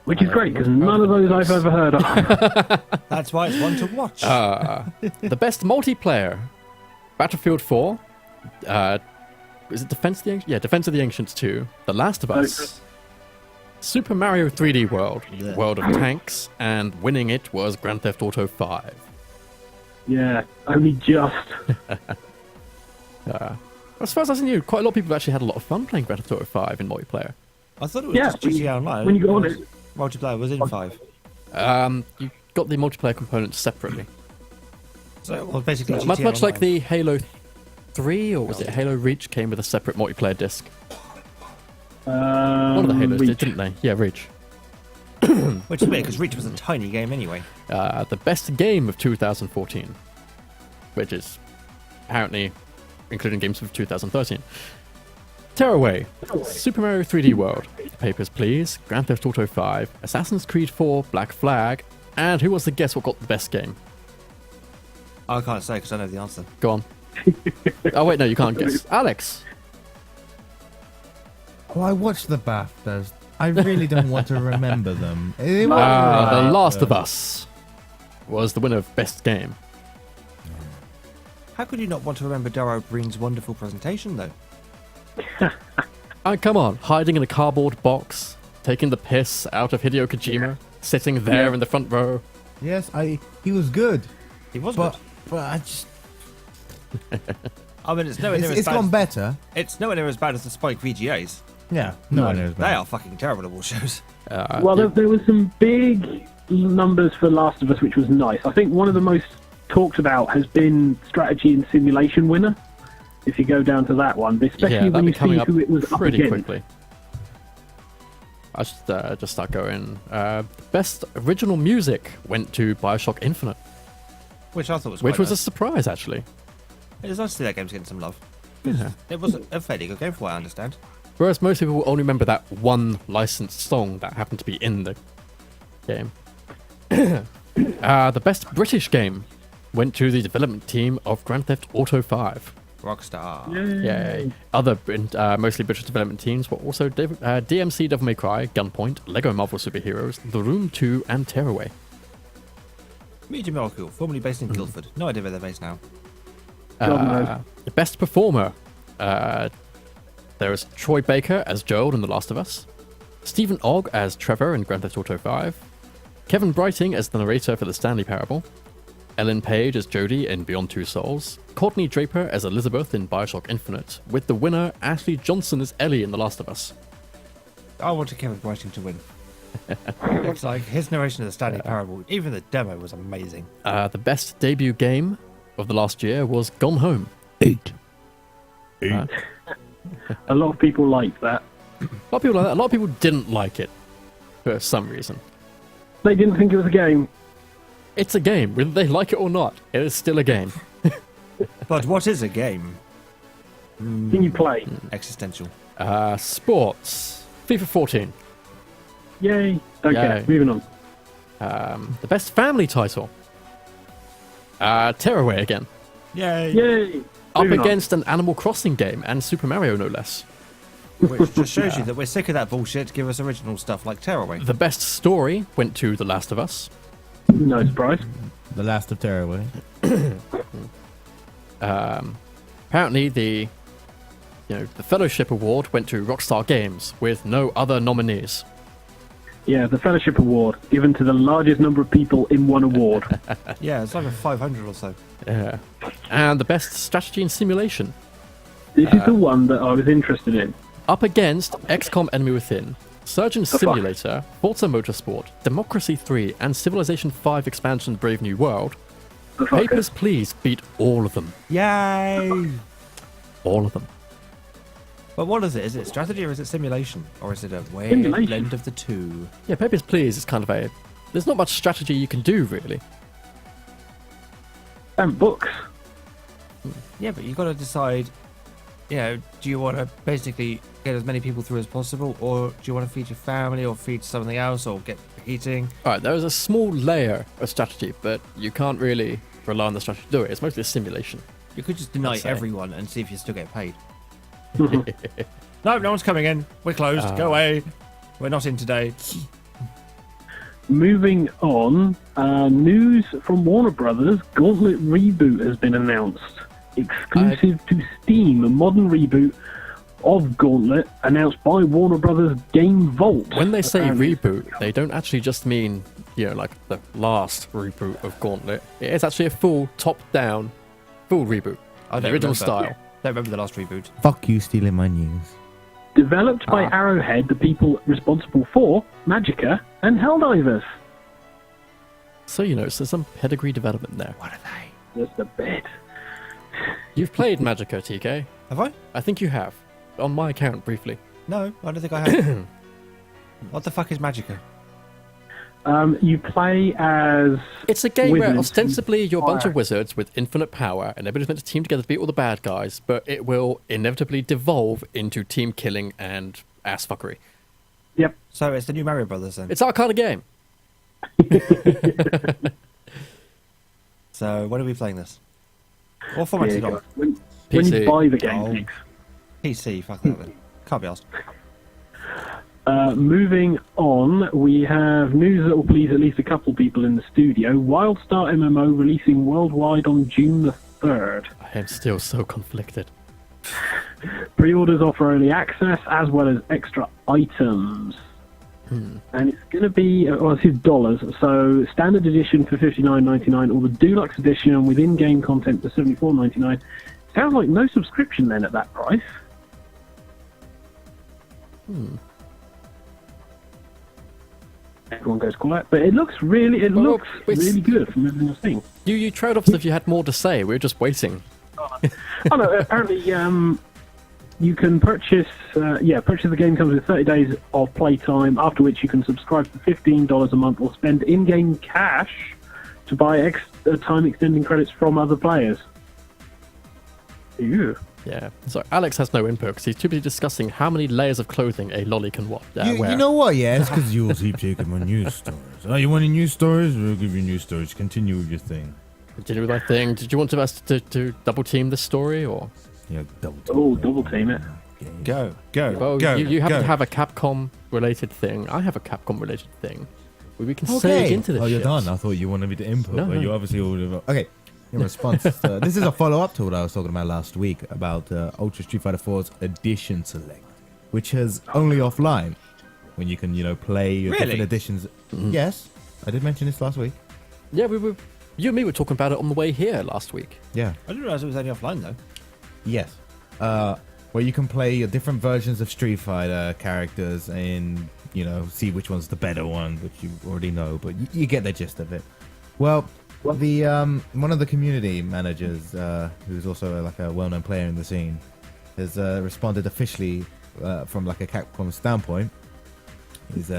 which is great because none of those I've ever heard of. That's why it's one to watch. The best multiplayer: Battlefield 4. Is it Defense of the Ancients? Yeah, Defense of the Ancients 2. The Last of Us. Super Mario 3D World. Yeah. World of Tanks. And winning it was Grand Theft Auto 5. Yeah, only just. As far as I knew, quite a lot of people actually had a lot of fun playing Grand Theft Auto 5 in multiplayer. I thought it was Yeah, just GTA Online. when you go on it. Multiplayer was in 5. You got the multiplayer components separately. So, well, basically, GTA Much like Online. the Halo 3, or was it Halo Reach, came with a separate multiplayer disc. One of the Halos did, didn't they? Yeah, Reach. Which is weird, because Reach was a tiny game anyway. The best game of 2014, which is apparently including games of 2013. Tearaway, Super Mario 3D World, Papers, Please, Grand Theft Auto 5, Assassin's Creed 4, Black Flag, and who wants to guess what got the best game? I can't say because I know the answer. Go on. Oh wait, no, you can't guess. Alex. Oh, I watched the BAFTAs. I really don't want to remember them. It was The Last of but- Us was the winner of best game. How could you not want to remember Darrow Breen's wonderful presentation, though? Come on, hiding in a cardboard box, taking the piss out of Hideo Kojima, sitting there in the front row. Yes, he was good, He was but good. I just I mean, it's nowhere near as it's bad. gone better. It's nowhere near as bad as the Spike VGAs. Yeah, no one knows. They are fucking terrible shows. Well, there was some big numbers for Last of Us, which was nice. I think one of the most talked about has been strategy and simulation winner. If you go down to that one, but especially Yeah, when that'd you be coming see up who it was up pretty against. quickly. I should just start going. Best original music went to Bioshock Infinite, Which I thought was which quite was a nice. surprise, actually. It was nice to see that game's getting some love. Yeah. It was a fairly good game, from what I understand. Whereas most people will only remember that one licensed song that happened to be in the game. The best British game went to the development team of Grand Theft Auto 5. Rockstar. Yay. Other mostly British development teams were also DMC Devil May Cry, Gunpoint, Lego Marvel Superheroes, The Room 2, and Tearaway. Media Molecule, formerly based in Guildford. No idea where they're based now. God knows. The best performer. There is Troy Baker as Joel in The Last of Us, Stephen Ogg as Trevor in Grand Theft Auto 5, Kevin Brighting as the narrator for The Stanley Parable, Ellen Page as Jodie in Beyond Two Souls, Courtney Draper as Elizabeth in Bioshock Infinite, with the winner Ashley Johnson as Ellie in The Last of Us. I wanted Kevin Brighting to win. It's like his narration of the Stanley Parable, even the demo was amazing. The best debut game of the last year was Gone Home. 8. A lot of people like that. A lot of people like that. A lot of people didn't like it for some reason. They didn't think it was a game. It's a game, whether they like it or not. It is still a game. But what is a game? Can you play? Existential. Sports. FIFA 14. Yay. Okay, Yay. moving on. The best family title. Tearaway again. Yay! Yay. Up Moving on. against an Animal Crossing game and Super Mario, no less. Which just shows you that we're sick of that bullshit. Give us original stuff like Tearaway. The best story went to The Last of Us. No surprise. The Last of Tearaway. Apparently, the Fellowship Award went to Rockstar Games with no other nominees. Yeah, the Fellowship Award, given to the largest number of people in one award. Yeah, it's like a 500 or so. And the best strategy and simulation. This is the one that I was interested in. Up against XCOM Enemy Within, Surgeon fuck? Simulator, Forza Motorsport, Democracy 3, and Civilization 5 Expansion Brave New World, The fucker. Papers, Please beat all of them. Yay! All of them. But what is it? Is it strategy or is it simulation? Or is it a weird Simulation. blend of the two? Yeah, Papers, Please is kind of a... There's not much strategy you can do, really. And books. Yeah, but you've got to decide, do you want to basically get as many people through as possible, or do you want to feed your family, or feed something else, or get eating? Alright, there is a small layer of strategy, but you can't really rely on the strategy to do it. It's mostly a simulation. You could just deny I'd say. everyone and see if you still get paid. No, no one's coming in. We're closed. Go away. We're not in today. moving on, news from Warner Brothers, Gauntlet reboot has been announced. Exclusive to Steam, a modern reboot of Gauntlet announced by Warner Brothers Game Vault. When they say reboot, they don't actually just mean, like the last reboot of Gauntlet. It is actually a full top-down, full reboot. The original style. I don't remember the last reboot. Fuck you stealing my news. Developed by Arrowhead, the people responsible for Magicka and Helldivers. So, so some pedigree development there. What are they? Just a bit. You've played Magicka, TK. Have I? I think you have. On my account, briefly. No, I don't think I have. What the fuck is Magicka? You play as... It's a game where wizards ostensibly you're a bunch of fire. wizards with infinite power, and everybody's meant to team together to beat all the bad guys, but it will inevitably devolve into team killing and ass fuckery. Yep. So it's the new Mario Brothers then. It's our kind of game. So when are we playing this? What format is it on? When PC. you buy the game, Oh. Nick. PC, fuck that then. Can't be asked. Moving on, we have news that will please at least a couple people in the studio. Wildstar MMO releasing worldwide on June the 3rd. I am still so conflicted. Pre-orders offer early access as well as extra items. And it's going to be, this is dollars, so standard edition for $59.99 or the deluxe edition with in-game content for $74.99. Sounds like no subscription then at that price. Everyone goes quiet, but it looks really good from everything I've seen. You trade off as if you had more to say. We were just waiting. Oh no, apparently you can purchase the game comes with 30 days of playtime, after which you can subscribe for $15 a month or spend in-game cash to buy time extending credits from other players. Ew. Yeah. So Alex has no input because he's too busy discussing how many layers of clothing a lolly can wear. You know what? Yeah, it's because you will keep taking my news stories. Oh, you want any news stories? We'll give you news stories. Continue with your thing. Continue with my thing. Did you want us to double team this story or? Yeah, double Team it. Go. Well, go. you happen go. to have a Capcom related thing. I have a Capcom related thing. We can Okay. sage into this. Oh, you're shit. done. I thought you wanted me to input, No, but no. you obviously already. Okay. In response, this is a follow-up to what I was talking about last week about Ultra Street Fighter 4's Edition Select, which has only offline, when you can, play your different Really? editions. Yes, I did mention this last week. Yeah, you and me were talking about it on the way here last week. Yeah. I didn't realize it was only offline though. Yes. Where you can play your different versions of Street Fighter characters and, see which one's the better one, which you already know, but you get the gist of it. Well, the one of the community managers, who's also like a well-known player in the scene, has responded officially from like a Capcom standpoint. Is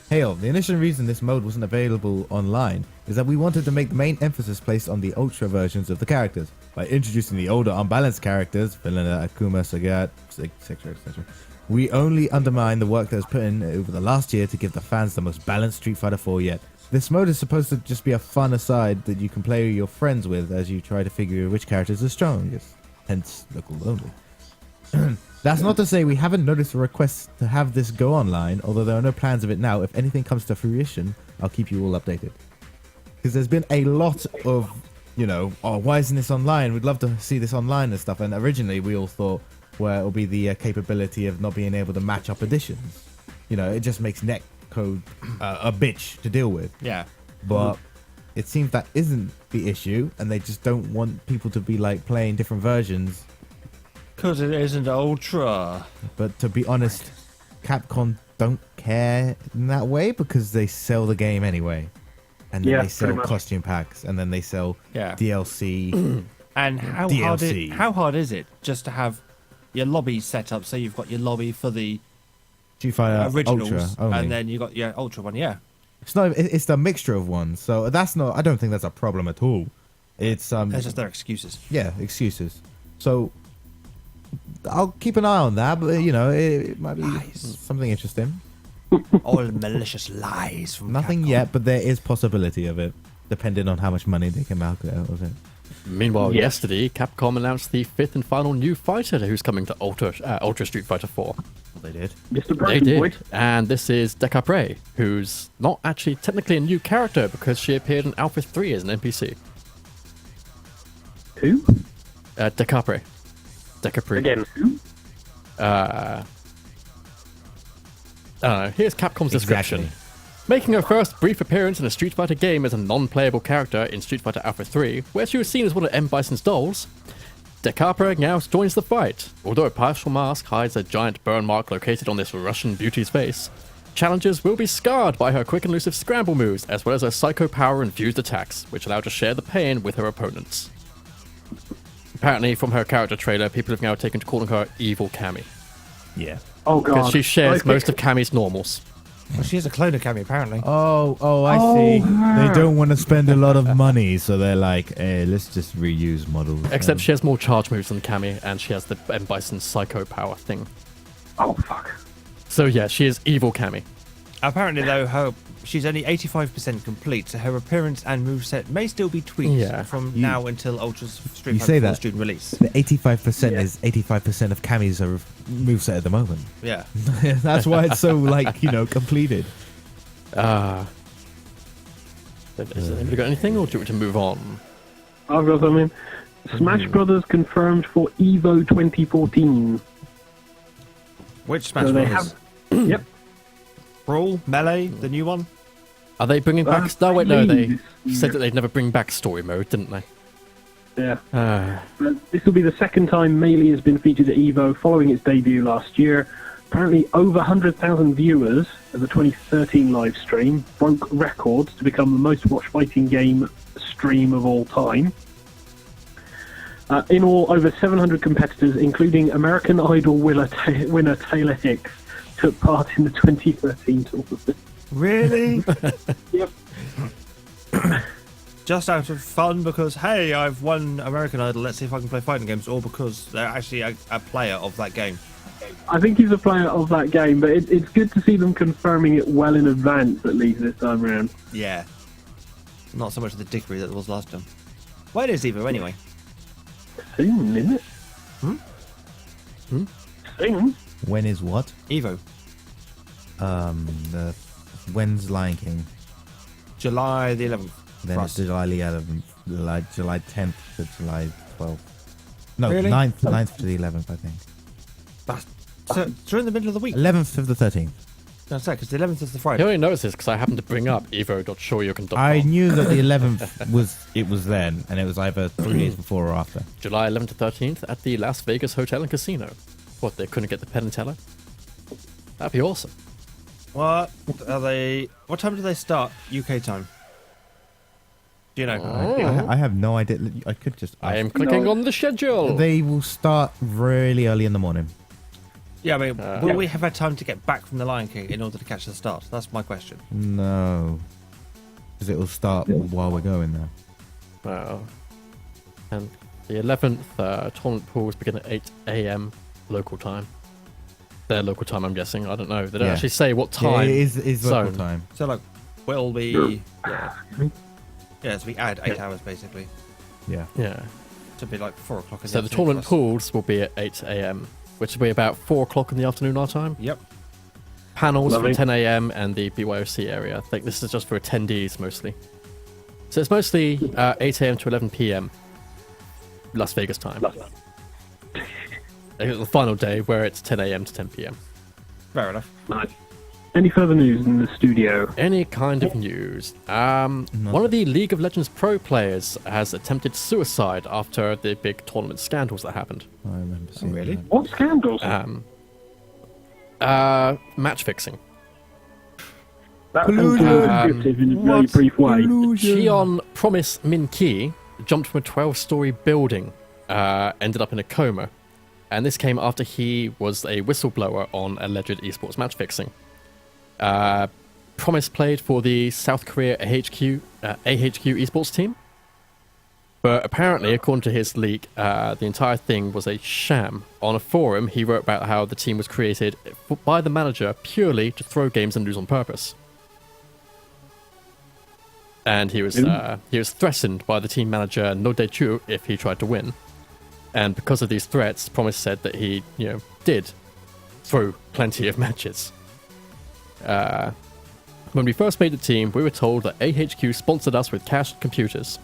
Hail, the initial reason this mode wasn't available online is that we wanted to make the main emphasis placed on the Ultra versions of the characters. By introducing the older unbalanced characters, Valinda, Akuma, Sagat, etc., etc., we only undermine the work that was put in over the last year to give the fans the most balanced Street Fighter 4 yet. This mode is supposed to just be a fun aside that you can play with your friends with as you try to figure which characters are strongest, hence local only. That's not to say we haven't noticed a request to have this go online, although there are no plans of it now. If anything comes to fruition, I'll keep you all updated. Because there's been a lot of, why isn't this online? We'd love to see this online and stuff. And originally we all thought, well, it'll be the capability of not being able to match up editions. It just makes netcode a bitch to deal with. Yeah. But it seems that isn't the issue, and they just don't want people to be like playing different versions. Because it isn't Ultra. But to be honest, Capcom don't care in that way because they sell the game anyway. And then Yeah, they sell pretty much. costume packs, and then they sell Yeah. DLC. And how DLC. hard is it just to have your lobby set up? So you've got your lobby for the Street Fighter originals, Ultra only. and then you got your Ultra one. Yeah. It's the mixture of ones, so that's not. I don't think that's a problem at all. It's That's just their excuses. yeah, excuses. So I'll keep an eye on that, but it might be something interesting. All malicious lies from Nothing Capcom. yet, but there is possibility of it, depending on how much money they can milk out of it. Meanwhile, Yes. yesterday, Capcom announced the fifth and final new fighter who's coming to Ultra Street Fighter 4. They did. Mr. They Broken did. Boy. And this is Decapre, who's not actually technically a new character because she appeared in Alpha 3 as an NPC. Who? Decapre. Decapre. Again, who? I don't know. Here's Capcom's description. Exactly. Making her first brief appearance in a Street Fighter game as a non-playable character in Street Fighter Alpha 3, where she was seen as one of M. Bison's dolls, Decapre now joins the fight. Although a partial mask hides a giant burn mark located on this Russian beauty's face, challengers will be scarred by her quick and elusive scramble moves, as well as her psycho power-infused attacks, which allow her to share the pain with her opponents. Apparently, from her character trailer, people have now taken to calling her Evil Cammy, Yeah. Oh god. because she shares I most think- of Cammy's normals. Well, she has a clone of Cammy, apparently. Oh, I see. They don't want to spend a lot of money, so they're like, hey, let's just reuse models. Except she has more charge moves than Cammy, and she has the M. Bison psycho power thing. Oh fuck. So yeah, she is Evil Cammy. Apparently, though, she's only 85% complete, so her appearance and moveset may still be tweaked Yeah. from now until Ultra's Street You Fighter say 4 that. student release. The 85% Yeah. is 85% of Cammy's moveset at the moment. Yeah. That's why it's so, like, completed. Has anybody got anything, or do you want to move on? I've got something. Smash Brothers confirmed for Evo 2014. Which Smash So they Brothers? have. Yep. Brawl? Melee? The new one? Are they bringing back? Uh, No, wait, no. They please. said that they'd never bring back story mode, didn't they? Yeah. This will be the second time Melee has been featured at Evo following its debut last year. Apparently, over 100,000 viewers of the 2013 live stream broke records to become the most watched fighting game stream of all time. In all, over 700 competitors, including American Idol winner Taylor Hicks, took part in the 2013 tournament. Really? Yep. Just out of fun because, hey, I've won American Idol, let's see if I can play fighting games, or because they're actually a player of that game. I think he's a player of that game, but it's good to see them confirming it well in advance, at least this time around. Yeah. Not so much the dickery that was last time. When is Evo, anyway? Soon, isn't it? Soon. When is what? Evo. When's Lion King? July the 11th. Then for it's us. July the 11th, July 10th to July 12th. No, Really? 9th to the 11th, I think. So, during the middle of the week. 11th to the 13th. That's it, because the 11th is the I Friday. only noticed this because I happened to bring up evo.shoryuken.com. I knew that the 11th was then, and it was either 3 days before or after. July 11th to 13th at the Las Vegas Hotel and Casino. What, they couldn't get the Penn and Teller? That'd be awesome. What are they? What time do they start UK time? Do you know? I have no idea. I could just. I am clicking No. on the schedule. They will start really early in the morning. Yeah, I mean, will we have had time to get back from the Lion King in order to catch the start? That's my question. No, because it will start while we're going there. Wow. And the 11th tournament pools begin at 8 a.m. local time. Their local time, I'm guessing. I don't know. They don't Yeah. actually say what Yeah, time. it is local zone. time. So, like, will be. Yeah, so we add 8 hours basically. Yeah. Yeah. To be like 4 o'clock in So the afternoon tournament for us. pools will be at 8 a.m., which will be about 4 o'clock in the afternoon our time. Yep. Panels Lovely. from 10 a.m. and the BYOC area. I think this is just for attendees mostly. So it's mostly 8 a.m. to 11 p.m. Las Vegas time. The final day where it's 10 a.m. to 10 p.m. Fair enough. Nice. Any further news in the studio? Any kind of news. One of the League of Legends Pro players has attempted suicide after the big tournament scandals that happened. I remember seeing really? that. What scandals? Match fixing. That sounds descriptive in a very brief way. Cheon Promise Min Ki jumped from a 12-story building, ended up in a coma, and this came after he was a whistleblower on alleged esports match fixing. Promise played for the South Korea AHQ esports team, but apparently, according to his leak, the entire thing was a sham. On a forum, he wrote about how the team was created by the manager purely to throw games and lose on purpose. And he was threatened by the team manager No Dae-chu if he tried to win. And because of these threats, Promise said that he, did through plenty of matches. When we first made the team, we were told that AHQ sponsored us with cash and computers.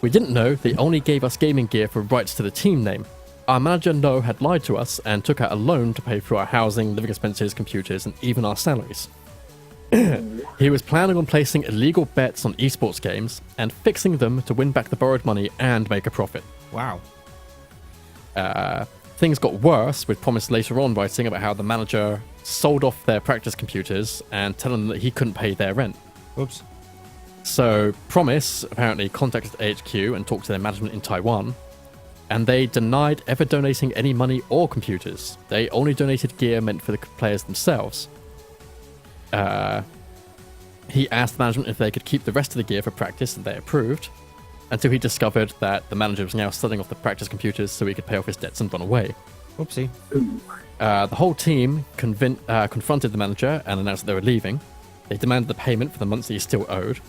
We didn't know they only gave us gaming gear for rights to the team name. Our manager No had lied to us and took out a loan to pay for our housing, living expenses, computers, and even our salaries. He was planning on placing illegal bets on esports games and fixing them to win back the borrowed money and make a profit. Wow. Things got worse, with Promise later on writing about how the manager sold off their practice computers and telling them that he couldn't pay their rent. Oops. So Promise apparently contacted AHQ and talked to their management in Taiwan, and they denied ever donating any money or computers. They only donated gear meant for the players themselves. He asked management if they could keep the rest of the gear for practice, and they approved, until he discovered that the manager was now selling off the practice computers so he could pay off his debts and run away. Oopsie. The whole team confronted the manager and announced that they were leaving. They demanded the payment for the months that he still owed.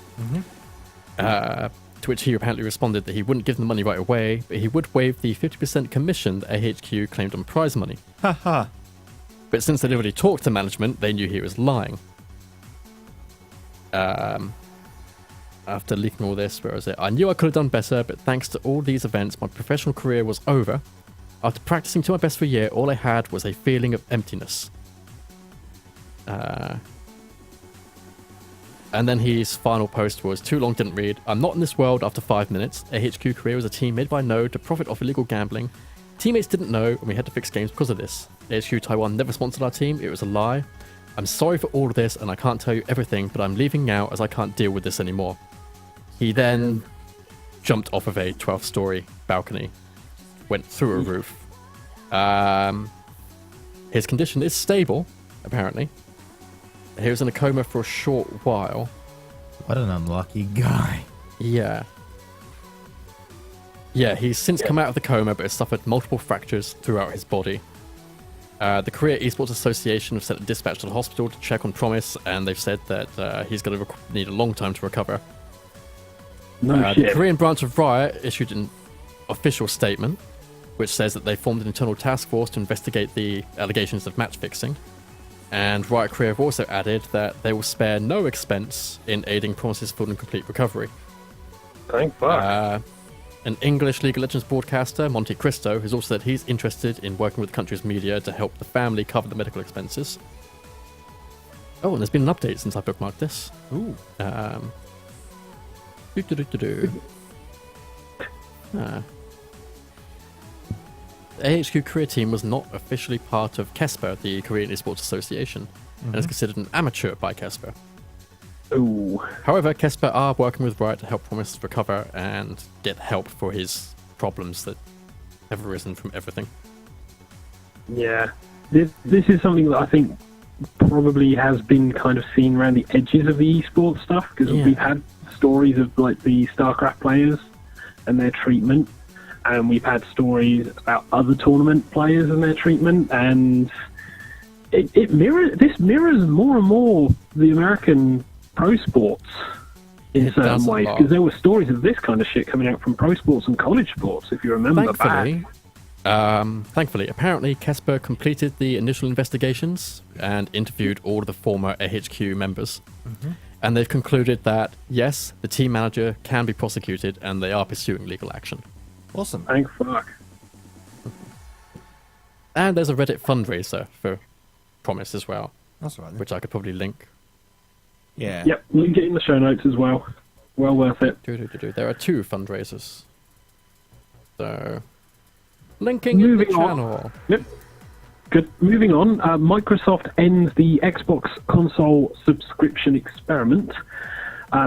To which he apparently responded that he wouldn't give them the money right away, but he would waive the 50% commission that AHQ claimed on prize money. Haha. But since they'd already talked to management, they knew he was lying. After leaking all this, where was it? I knew I could have done better, but thanks to all these events, my professional career was over. After practicing to my best for a year, all I had was a feeling of emptiness. And then his final post was, too long, didn't read. I'm not in this world after 5 minutes. AHQ Korea was a team made by No to profit off illegal gambling. Teammates didn't know, and we had to fix games because of this. AHQ Taiwan never sponsored our team. It was a lie. I'm sorry for all of this, and I can't tell you everything, but I'm leaving now as I can't deal with this anymore. He then jumped off of a 12th-story balcony, went through a roof. His condition is stable, apparently. He was in a coma for a short while. What an unlucky guy. Yeah. Yeah, he's since come out of the coma, but has suffered multiple fractures throughout his body. The Korea Esports Association have sent a dispatch to the hospital to check on Promise, and they've said that he's going to need a long time to recover. No The shit. Korean branch of Riot issued an official statement, which says that they formed an internal task force to investigate the allegations of match fixing. And Riot Korea have also added that they will spare no expense in aiding Promise's full and complete recovery. Thank fuck. An English League of Legends broadcaster, Monte Cristo, has also said he's interested in working with the country's media to help the family cover the medical expenses. Oh, and there's been an update since I bookmarked this. Ooh. The AHQ Korea team was not officially part of KESPA, the Korean Esports Association, and is considered an amateur by KESPA. Ooh. However, KESPA are working with Riot to help Promise recover and get help for his problems that have arisen from everything. Yeah. This is something that I think probably has been kind of seen around the edges of the esports stuff, because Yeah. we've had stories of like the StarCraft players and their treatment, and we've had stories about other tournament players and their treatment, and this mirrors more and more the American pro sports in It certain does a ways, lot. because there were stories of this kind of shit coming out from pro sports and college sports, if you remember back. Thankfully, apparently KESPA completed the initial investigations and interviewed all of the former AHQ members. And they've concluded that, yes, the team manager can be prosecuted and they are pursuing legal action. Awesome. Thank fuck. And there's a Reddit fundraiser for Promise as well, That's all right then. which I could probably link. Yeah. Yep, link it in the show notes as well. Well worth it. There are 2 fundraisers. So, linking in the Moving on. channel. Yep. Good. Moving on, Microsoft ends the Xbox console subscription experiment.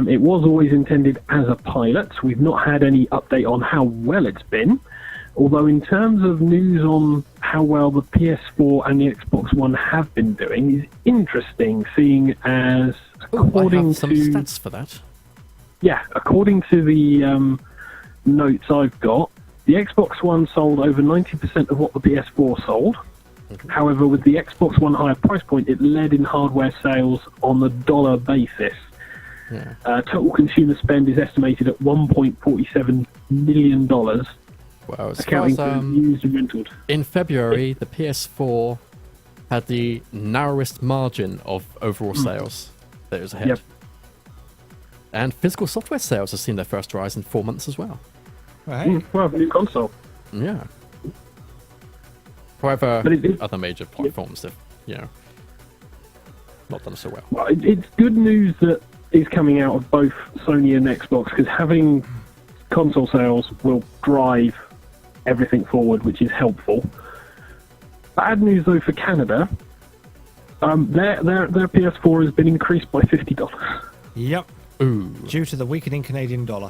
It was always intended as a pilot. We've not had any update on how well it's been. Although in terms of news on how well the PS4 and the Xbox One have been doing is interesting, seeing as Oh, I according have some to stats for that. according to the notes I've got, the Xbox One sold over 90% of what the PS4 sold. However, with the Xbox One higher price point, it led in hardware sales on the dollar basis. Yeah. Total consumer spend is estimated at $1.47 million, Well, as far accounting as, for used and rented. in February, the PS4 had the narrowest margin of overall sales that it was ahead. Yep. And physical software sales have seen their first rise in 4 months as well. Right. Well, new console. Yeah. However, But other major platforms have, not done so well. Well, it's good news that is coming out of both Sony and Xbox, because having console sales will drive everything forward, which is helpful. Bad news though for Canada, their PS4 has been increased by $50. Yep. Ooh. Due to the weakening Canadian dollar.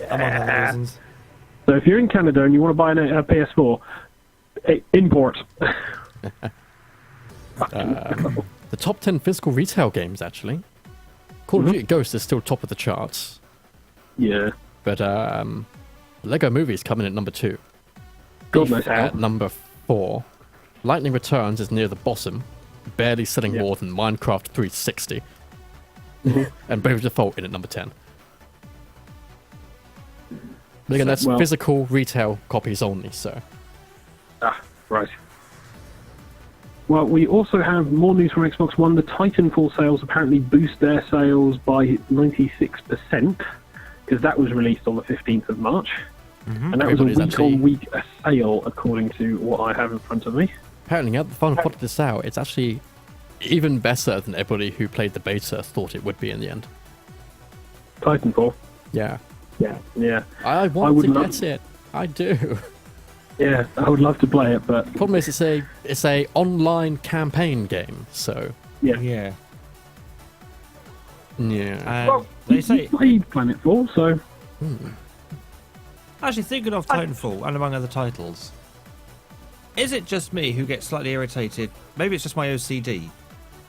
Among other reasons. So if you're in Canada and you want to buy a PS4, import. The top 10 physical retail games, actually. Call of Duty Ghost is still top of the charts. Yeah. But Lego Movie is coming at number 2. God knows how. At number 4. Lightning Returns is near the bottom, barely selling Yep. more than Minecraft 360. And Brave Default in at number 10. But again, that's Well- physical retail copies only, so... Ah, right. Well, we also have more news from Xbox One. The Titanfall sales apparently boost their sales by 96%, because that was released on the 15th of March. And that was a Everybody's actually- week-on-week sale, according to what I have in front of me. Apparently, at the final product this out, it's actually even better than everybody who played the beta thought it would be in the end. Titanfall. Yeah. Yeah. I want would to love- get it. I do. Yeah, I would love to play it, but Problem is, it's a online campaign game, so yeah. Yeah. yeah. And Well, they you say, played Planetfall, so actually thinking of Titanfall and among other titles, is it just me who gets slightly irritated? Maybe it's just my OCD,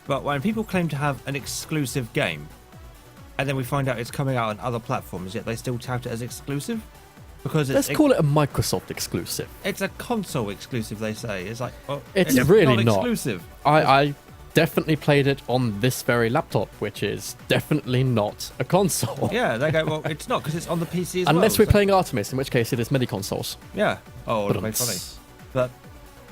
but when people claim to have an exclusive game, and then we find out it's coming out on other platforms, yet they still tout it as exclusive? Because Let's call it a Microsoft exclusive. it's a console exclusive, they say. It's like, well, It's really not. exclusive. I definitely played it on this very laptop, which is definitely not a console. Yeah, they go, well, it's not because it's on the PC as well. Unless we're so- playing Artemis, in which case it is many consoles. Yeah. Oh, it'll be funny. But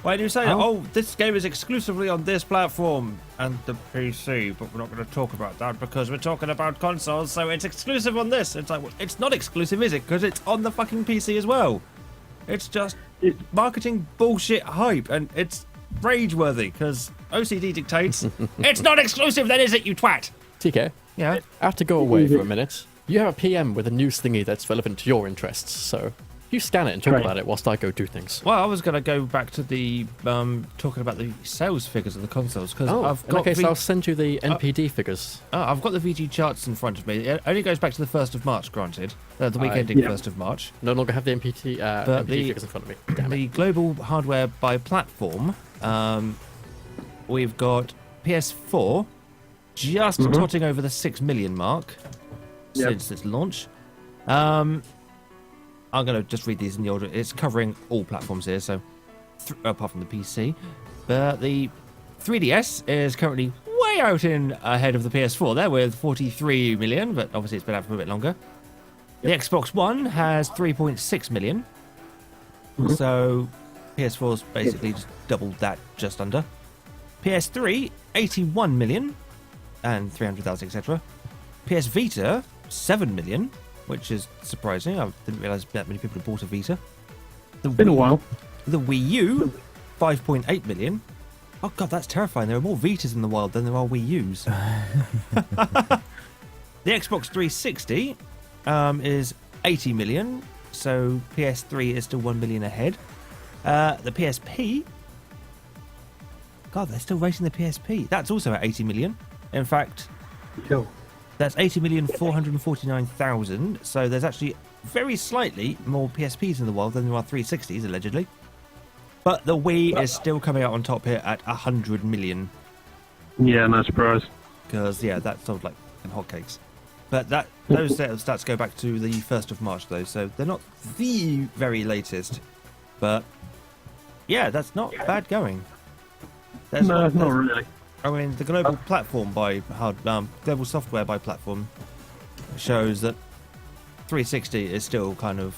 why do you say, this game is exclusively on this platform and the PC, but we're not going to talk about that because we're talking about consoles, so it's exclusive on this. It's like, well, it's not exclusive, is it? Because it's on the fucking PC as well. It's just marketing bullshit hype, and it's rage-worthy because OCD dictates it's not exclusive, then is it, you twat? TK, Yeah. I have to go away for a minute. You have a PM with a news thingy that's relevant to your interests, so you scan it and talk Right. about it whilst I go do things. Well, I was going to go back to the talking about the sales figures of the consoles because Oh, I've in got that case, I'll send you the NPD figures. I've got the VG charts in front of me. It only goes back to the 1st of March, granted. The week ending Yeah. 1st of March. No longer have the NPD figures in front of me. Damn it. The global hardware by platform, we've got PS4 just trotting over the 6 million mark Yep. since its launch. I'm going to just read these in the order. It's covering all platforms here, so apart from the PC. But the 3DS is currently way out in ahead of the PS4 there with 43 million, but obviously it's been out for a bit longer. The Xbox One has 3.6 million. So PS4's basically just doubled that, just under. PS3, 81 million and 300,000, etc. PS Vita, 7 million, which is surprising. I didn't realise that many people had bought a Vita. been a while. The Wii U, 5.8 million. Oh god, that's terrifying. There are more Vitas in the world than there are Wii U's. The Xbox 360 is 80 million, so PS3 is still 1 million ahead. The PSP, god, they're still racing the PSP. That's also at 80 million. In fact, that's 80,449,000. So there's actually very slightly more PSPs in the world than there are 360s, allegedly. But the Wii is still coming out on top here at 100 million. Yeah, no surprise. Because, yeah, that sold like hotcakes. But those stats go back to the 1st of March, though. So they're not the very latest. But, yeah, that's not bad going. No, not really. I mean, the global platform by global software by platform shows that 360 is still kind of,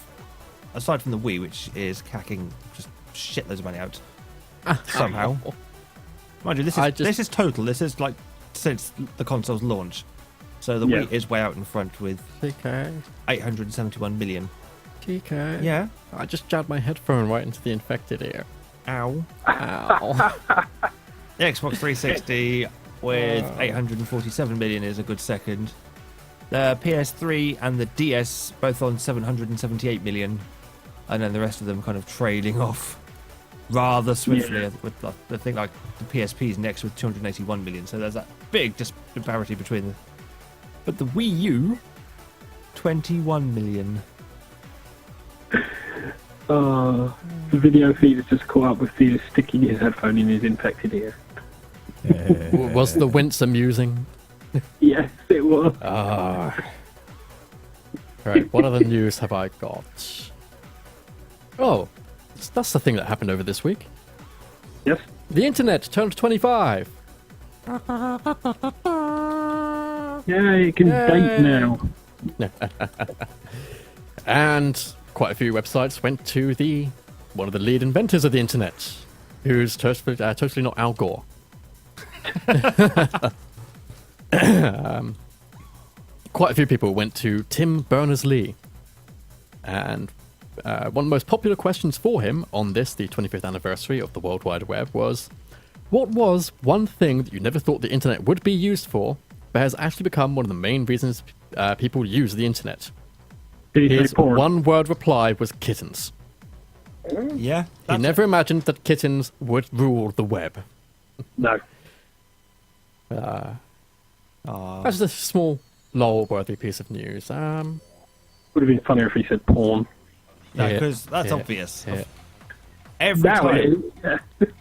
aside from the Wii, which is cacking just shitloads of money out somehow. Mind you, this is total. This is like since the console's launch. So the Wii is way out in front with TK. 871 million. TK. Yeah. I just jabbed my headphone right into the infected ear. Ow. Ow. The Xbox 360 with 847 million is a good second. The PS3 and the DS both on 778 million, and then the rest of them kind of trailing off rather swiftly. Yeah. With the thing like the PSP's next with 281 million, so there's that big disparity between them. But the Wii U, 21 million. The video feed is just caught up with Theo sticking his headphone in his infected ear. Was the wince amusing? Yes, it was. Right, what other news have I got? Oh, that's the thing that happened over this week. Yes. The internet turned 25. Yeah, it can date now. And quite a few websites went to one of the lead inventors of the internet, who's totally not Al Gore. Quite a few people went to Tim Berners-Lee, and one of the most popular questions for him on the 25th anniversary of the World Wide Web was, what was one thing that you never thought the internet would be used for, but has actually become one of the main reasons people use the internet? His one-word reply was kittens. Yeah. He never imagined that kittens would rule the web. No. That's just a small, lol-worthy piece of news. Would have been funnier if he said porn. No, because that's obvious. Yeah.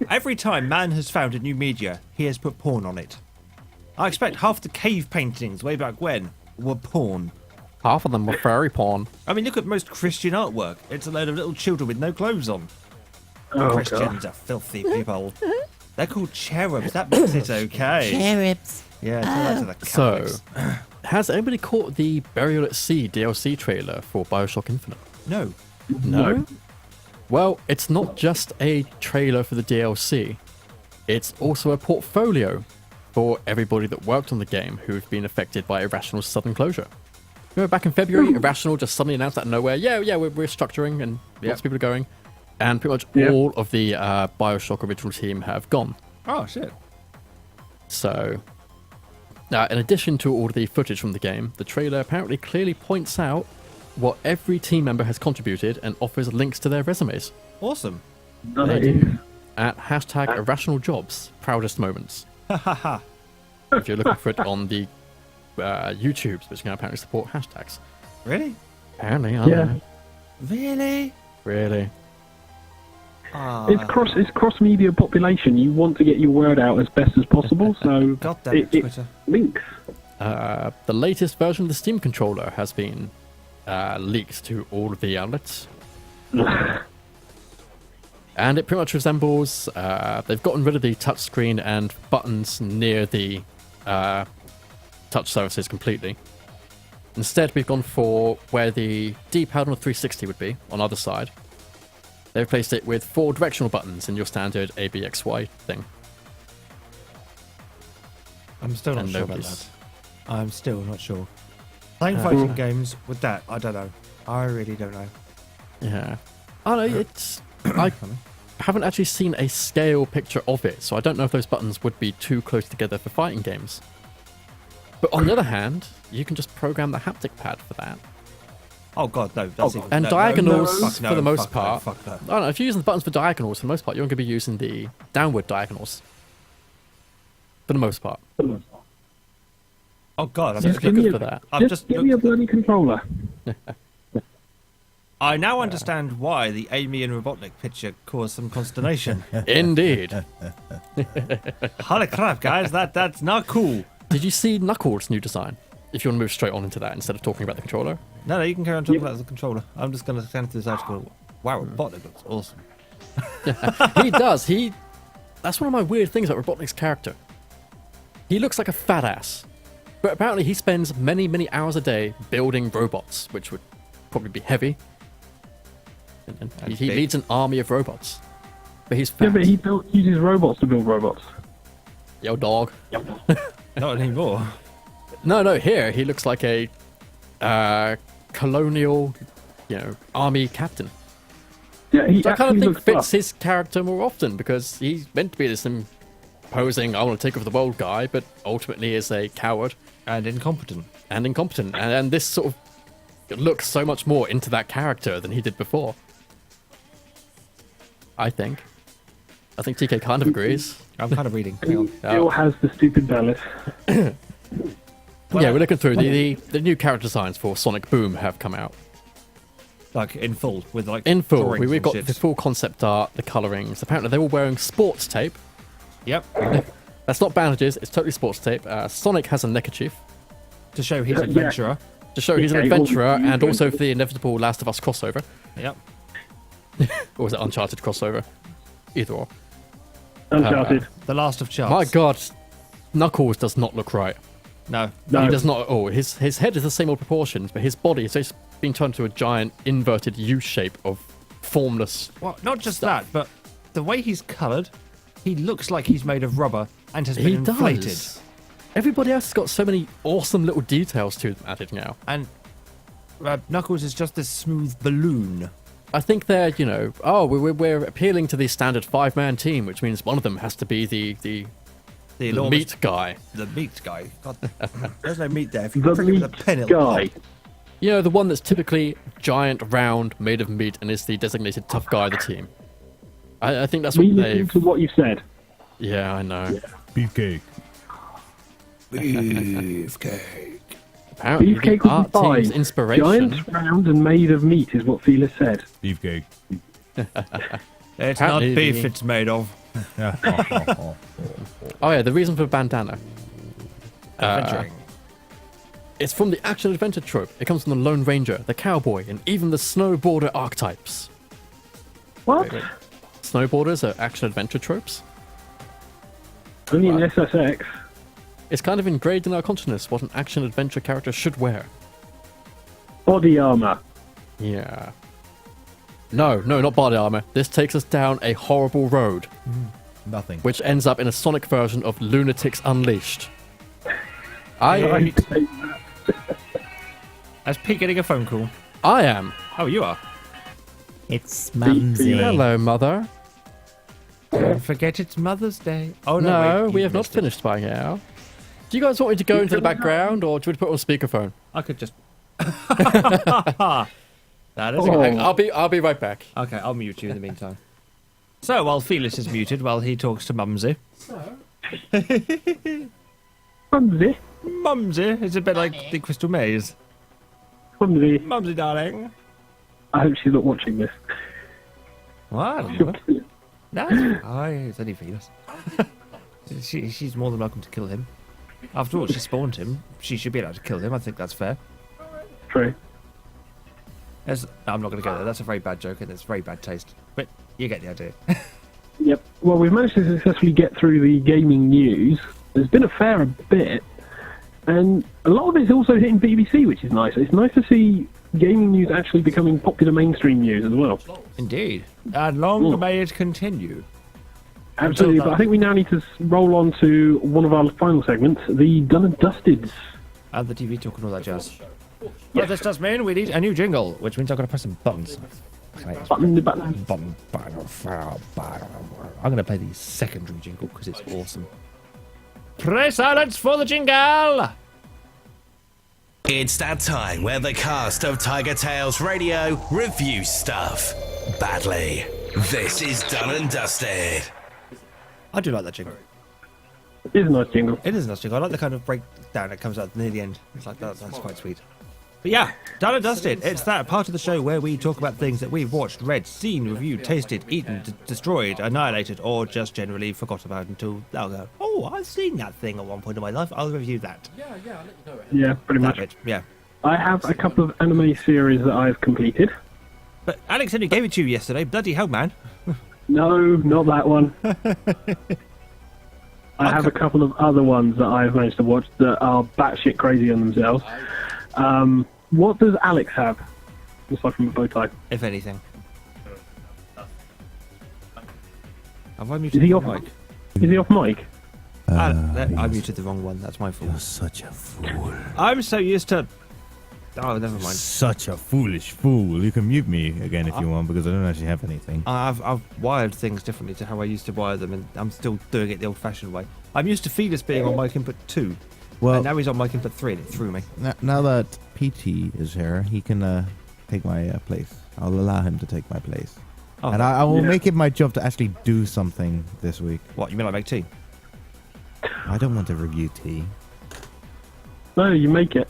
Every time man has found a new media, he has put porn on it. I expect half the cave paintings way back when were porn. Half of them were furry porn. I mean, look at most Christian artwork. It's a load of little children with no clothes on. Oh, Christians God. are filthy people. They're called cherubs. That makes it okay. Cherubs. Yeah, tell that to the So, Catholics. has anybody caught the Burial at Sea DLC trailer for Bioshock Infinite? No. No? Well, it's not just a trailer for the DLC. It's also a portfolio for everybody that worked on the game who've been affected by Irrational's sudden closure. Remember back in February, Irrational just suddenly announced out of nowhere, we're restructuring and lots of people are going. And pretty much all of the Bioshock original team have gone. Oh, shit. So, in addition to all of the footage from the game, the trailer apparently clearly points out what every team member has contributed and offers links to their resumes. Awesome. Nice. At hashtag Irrational Jobs, proudest moments. If you're looking for it on the YouTubes, which can apparently support hashtags. Really? Apparently, I don't know. Really? Really. It's cross media population. You want to get your word out as best as possible, so God damn it, Twitter. links. The latest version of the Steam controller has been leaked to all of the outlets. And it pretty much resembles, they've gotten rid of the touchscreen and buttons near the touch surfaces completely. Instead, we've gone for where the D-pad on a 360 would be, on either side. They've replaced it with 4 directional buttons in your standard ABXY thing. I'm still not And sure about nobody's- that. I'm still not sure. Playing fighting games with that, I don't know. I really don't know. Yeah. I don't know, it's... I haven't actually seen a scale picture of it, so I don't know if those buttons would be too close together for fighting games. But on the other hand, you can just program the haptic pad for that. Oh god, no. That's even, And no, diagonals, no, for the most fuck no, part... fuck no. I don't know, if you're using the buttons for diagonals, for the most part, you're going to be using the downward diagonals. For the most part. Oh god, I'm Just just give me good a, for that. I've just give me a bloody controller. I now understand why the Amy and Robotnik picture caused some consternation. Indeed. Holy crap, guys, that's not cool. Did you see Knuckles' new design? If you want to move straight on into that instead of talking about the controller. No, you can carry on talking about the controller. I'm just going to scan through this article. Wow, Robotnik looks awesome. He does. That's one of my weird things about Robotnik's character. He looks like a fat ass. But apparently he spends many, many hours a day building robots, which would probably be heavy. And he big. leads an army of robots. But he's fat. Yeah, but he uses robots to build robots. Yo, dog. Not anymore. No, here he looks like a colonial, army captain. Yeah, he So I kind of actually think looks fits buff. his character more often because he's meant to be this imposing, I want to take over the world guy, but ultimately is a coward And incompetent. and incompetent. And this sort of looks so much more into that character than he did before. I think TK kind of agrees. I'm kind of reading. Hang on. Still has the stupid bellis. Yeah, we're looking through the new character designs for Sonic Boom have come out. Like in full, with like In full, drawings we've and got shit. the full concept art, the colorings. Apparently, they were wearing sports tape. Yep. That's not bandages; it's totally sports tape. Sonic has a neckerchief To show his Yeah. adventurer. to show he's an Okay, adventurer, all the and also for the inevitable Last of Us crossover, Yep. or was it Uncharted crossover? Either or. Uncharted. The last of Charles. My God, Knuckles does not look right. No. No. He does not at all. His head is the same old proportions, but his body has just been turned into a giant inverted U shape of formless. Well, not just that, but the way he's coloured, he looks like he's made of rubber and has been He inflated. does. Everybody else has got so many awesome little details to them added now. And Knuckles is just this smooth balloon. I think they're, we're appealing to the standard 5-man team, which means one of them has to be the enormous- meat guy. The meat guy. God, there's no meat there. If you The prick it with a meat pen, it'll guy. pop. You know, the one that's typically giant, round, made of meat, and is the designated tough guy of the team. I think that's what We listen they've... to what you said. Yeah, I know. Beefcake. Beefcake. Apparently, Beefcake the would art be team's fine. inspiration... Giant, round, and made of meat is what Felix said. Beefcake. It's Apparently not beef the- it's made of. Oh yeah, the reason for bandana. Adventuring. It's from the action-adventure trope. It comes from the Lone Ranger, the cowboy, and even the snowboarder archetypes. What? Snowboarders are action-adventure tropes. Only in SSX. It's kind of ingrained in our consciousness what an action-adventure character should wear. Body armor. Yeah. No, not body armor. This takes us down a horrible road, Nothing. which ends up in a Sonic version of Lunatics Unleashed. As Pete getting a phone call. I am. Oh, you are. It's Hello, mother. Don't forget it's Mother's Day. Oh, No, no, wait, we you have not missed it. finished by now. Do you guys want me to go into the background, or do you want to put it on speakerphone? I could just. That is Oh. okay. I'll be right back. Okay, I'll mute you in the meantime. So while Felix is muted, while he talks to Mumsy. Clumsy. Mumsy is a bit like the Crystal Maze. Clumsy. Mumsy, darling. I hope she's not watching this. What? No, it's only Felix. She's more than welcome to kill him. After all, she spawned him. She should be allowed to kill him. I think that's fair. True. No, I'm not going to go there. That's a very bad joke and it's very bad taste. But you get the idea. Yep. Well, we've managed to successfully get through the gaming news. There's been a fair bit, and a lot of it's also hitting BBC, which is nice. It's nice to see gaming news actually becoming popular mainstream news as well. Indeed. And long may it continue. Absolutely. But I think we now need to roll on to one of our final segments, the Done and Dusted. And the TV talk and all that jazz. What this does mean, we need a new jingle, which means I've got to press some buttons. Button. I'm going to play the secondary jingle because it's awesome. Press silence for the jingle! It's that time where the cast of TigerTails Radio reviews stuff badly. This is Done and Dusted. I do like that jingle. It's a nice jingle. It is a nice jingle. I like the kind of breakdown that comes out near the end. It's like that's quite sweet. But yeah, Done and Dusted. It's that part of the show where we talk about things that we've watched, read, seen, reviewed, tasted, eaten, destroyed, annihilated, or just generally forgot about until they'll go, oh, I've seen that thing at one point in my life. I'll review that. Yeah, pretty That much. bit, yeah. I have a couple of anime series that I've completed. But Alex only gave it to you yesterday. Bloody hell, man. No, not that one. I have a couple of other ones that I've managed to watch that are batshit crazy on themselves. What does Alex have? Aside from a bow tie. If anything. Have I Is muted he the off? mic? Is he off mic? I muted the wrong one. That's my fault. Such a fool. I'm so used to. Oh, never mind. Such a foolish fool. You can mute me again if you want, because I don't actually have anything. I've wired things differently to how I used to wire them, and I'm still doing it the old-fashioned way. I'm used to Fetus being on mic input 2, Well, and now he's on mic input 3, and it threw me. now that PT is here, he can take my place. I'll allow him to take my place. Oh, And I will make it my job to actually do something this week. What, you mean like make tea? I don't want to review tea. No, you make it.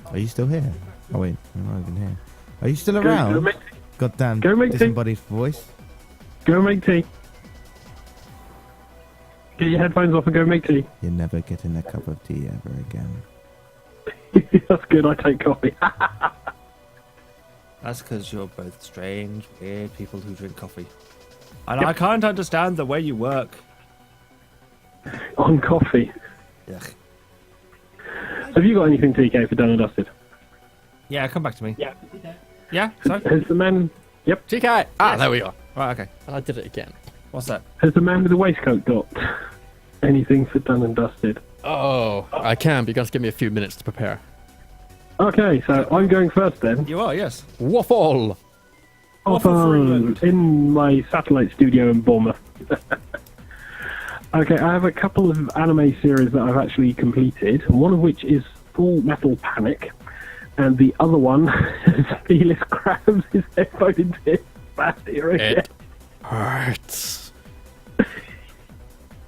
Are you still here? Oh wait, I'm not even here. Are you still Go around? make, Goddamn go make tea. disembodied voice. go make tea. Get your headphones off and go make tea. You're never getting a cup of tea ever again. That's good. I take coffee. That's because you're both strange, weird people who drink coffee. And I can't understand the way you work. On coffee. Ugh. Have you got anything, TK, for done and dusted? Yeah, come back to me. Yeah. Yeah? So? Has the man? Yep. TK! Ah, there we are. Right, okay. And I did it again. What's that? Has the man with the waistcoat got anything for done and dusted? Oh, I can, but you guys give me a few minutes to prepare. Okay, so I'm going first then. You are, yes. Waffle! Awesome. In my satellite studio in Bournemouth. Okay, I have a couple of anime series that I've actually completed, one of which is Full Metal Panic, and the other one is Felix grabs his headphone into his fast ear again. It hurts.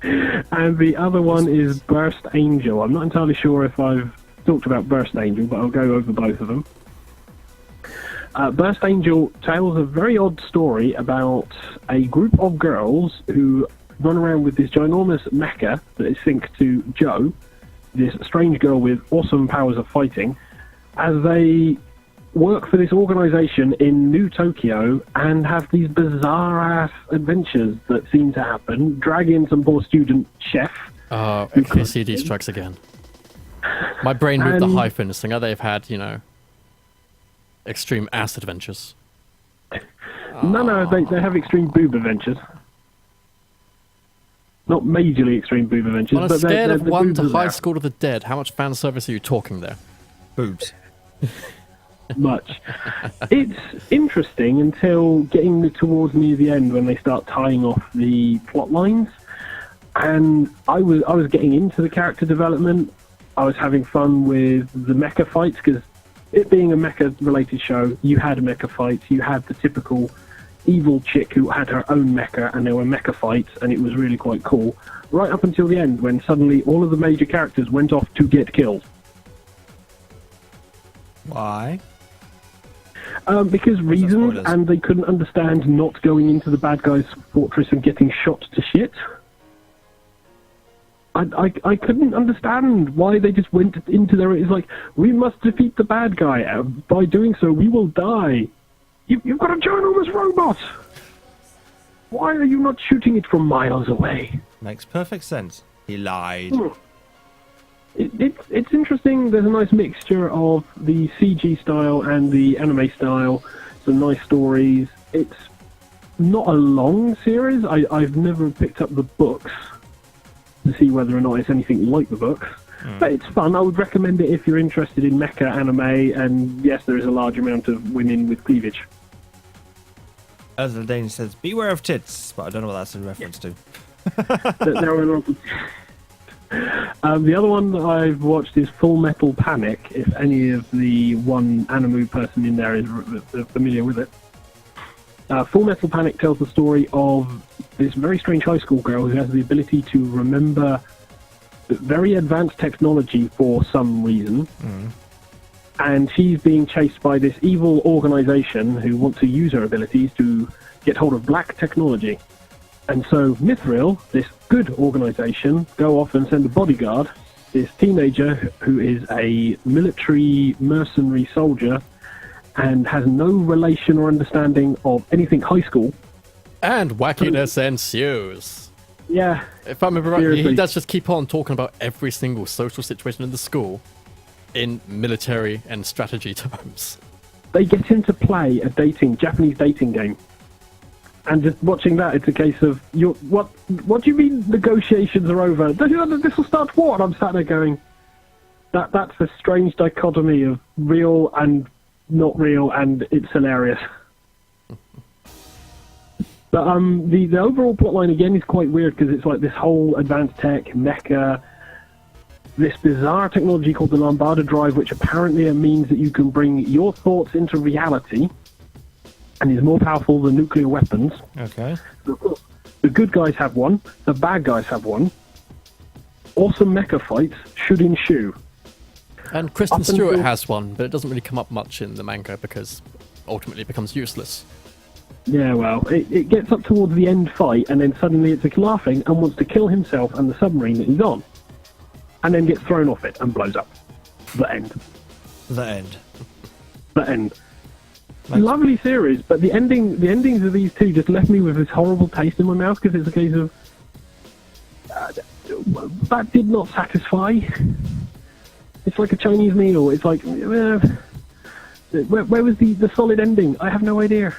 And the other one is Burst Angel. I'm not entirely sure if I've talked about Burst Angel, but I'll go over both of them. Burst Angel tells a very odd story about a group of girls who run around with this ginormous mecha that is synced to Joe, this strange girl with awesome powers of fighting, as they work for this organization in New Tokyo and have these bizarre-ass adventures that seem to happen, drag in some poor student chef. Oh, KCD strikes again. My brain moved the hyphens, thinking they've had, extreme ass adventures. No, they have extreme boob adventures. Not majorly extreme boob adventures, On a but scale of the 1 boobs to are High there. School of the Dead, how much fan service are you talking there? Boobs. Much. It's interesting until getting towards near the end when they start tying off the plot lines. And I was getting into the character development. I was having fun with the mecha fights because it being a mecha-related show, you had mecha fights, you had the typical evil chick who had her own mecha, and there were mecha fights, and it was really quite cool. Right up until the end, when suddenly all of the major characters went off to get killed. Why? Because reasons, spoilers? and they couldn't understand not going into the bad guy's fortress and getting shot to shit. I couldn't understand why they just went into there. It's like, we must defeat the bad guy. By doing so, we will die. You've got a ginormous robot. Why are you not shooting it from miles away? Makes perfect sense. He lied. It's interesting. There's a nice mixture of the CG style and the anime style. Some nice stories. It's not a long series. I've never picked up the books to see whether or not it's anything like the books. But it's fun. I would recommend it if you're interested in mecha anime, and yes, there is a large amount of women with cleavage. As the Dane says, beware of tits, but I don't know what that's in reference to. There are a lot of... the other one that I've watched is Full Metal Panic, if any of the one anime person in there is familiar with it. Full Metal Panic tells the story of this very strange high school girl who has the ability to remember very advanced technology for some reason. And she's being chased by this evil organization who want to use her abilities to get hold of black technology. And so Mithril, this good organization, go off and send a bodyguard, this teenager who is a military mercenary soldier and has no relation or understanding of anything high school. And wackiness ensues. Yeah. If I remember right, he seriously. does just keep on talking about every single social situation in the school in military and strategy terms. They get him to play a Japanese dating game. And just watching that, it's a case of what do you mean negotiations are over? This will start war. And I'm sat there going, that's a strange dichotomy of real and not real, and it's hilarious. But the overall plotline again is quite weird because it's like this whole advanced tech mecha, this bizarre technology called the Lambada drive, which apparently means that you can bring your thoughts into reality, and is more powerful than nuclear weapons. Okay. The good guys have one, the bad guys have one. Awesome mecha fights should ensue. And Kristen Up Stewart until- has one, but it doesn't really come up much in the manga because ultimately it becomes useless. Yeah, well, it gets up towards the end fight, and then suddenly it's laughing and wants to kill himself and the submarine that he's on, and then gets thrown off it and blows up. The end. The end. The end. Lovely series, but the endings of these two just left me with this horrible taste in my mouth because it's a case of that did not satisfy. It's like a Chinese meal. It's like where was the solid ending? I have no idea.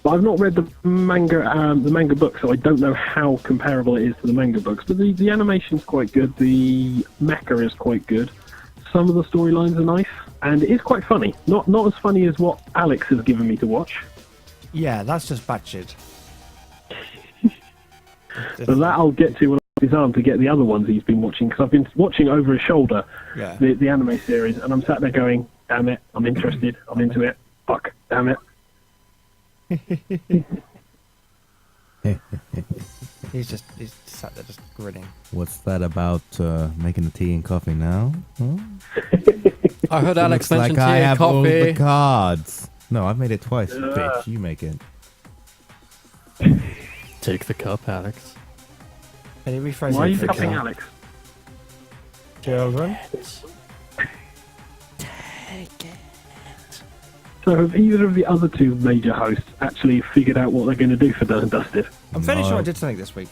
But I've not read the manga book, so I don't know how comparable it is to the manga books. But the animation's quite good. The mecha is quite good. Some of the storylines are nice, and it is quite funny. Not as funny as what Alex has given me to watch. Yeah, that's just batshit. But that I'll get to when I his arm to get the other ones he's been watching, because I've been watching over his shoulder Yeah. the anime series, and I'm sat there going, damn it, I'm interested, I'm into it. Fuck, damn it. He's sat there just grinning. What's that about making the tea and coffee now? Huh? I heard Alex Looks mention like tea I and have all the coffee. cards. No, I've made it twice, bitch. You make it. Take the cup, Alex. Can you rephrase Why are you it? cupping Alex? Children? So have either of the other two major hosts actually figured out what they're going to do for Done and Dusted? I'm fairly No. sure I did something this week.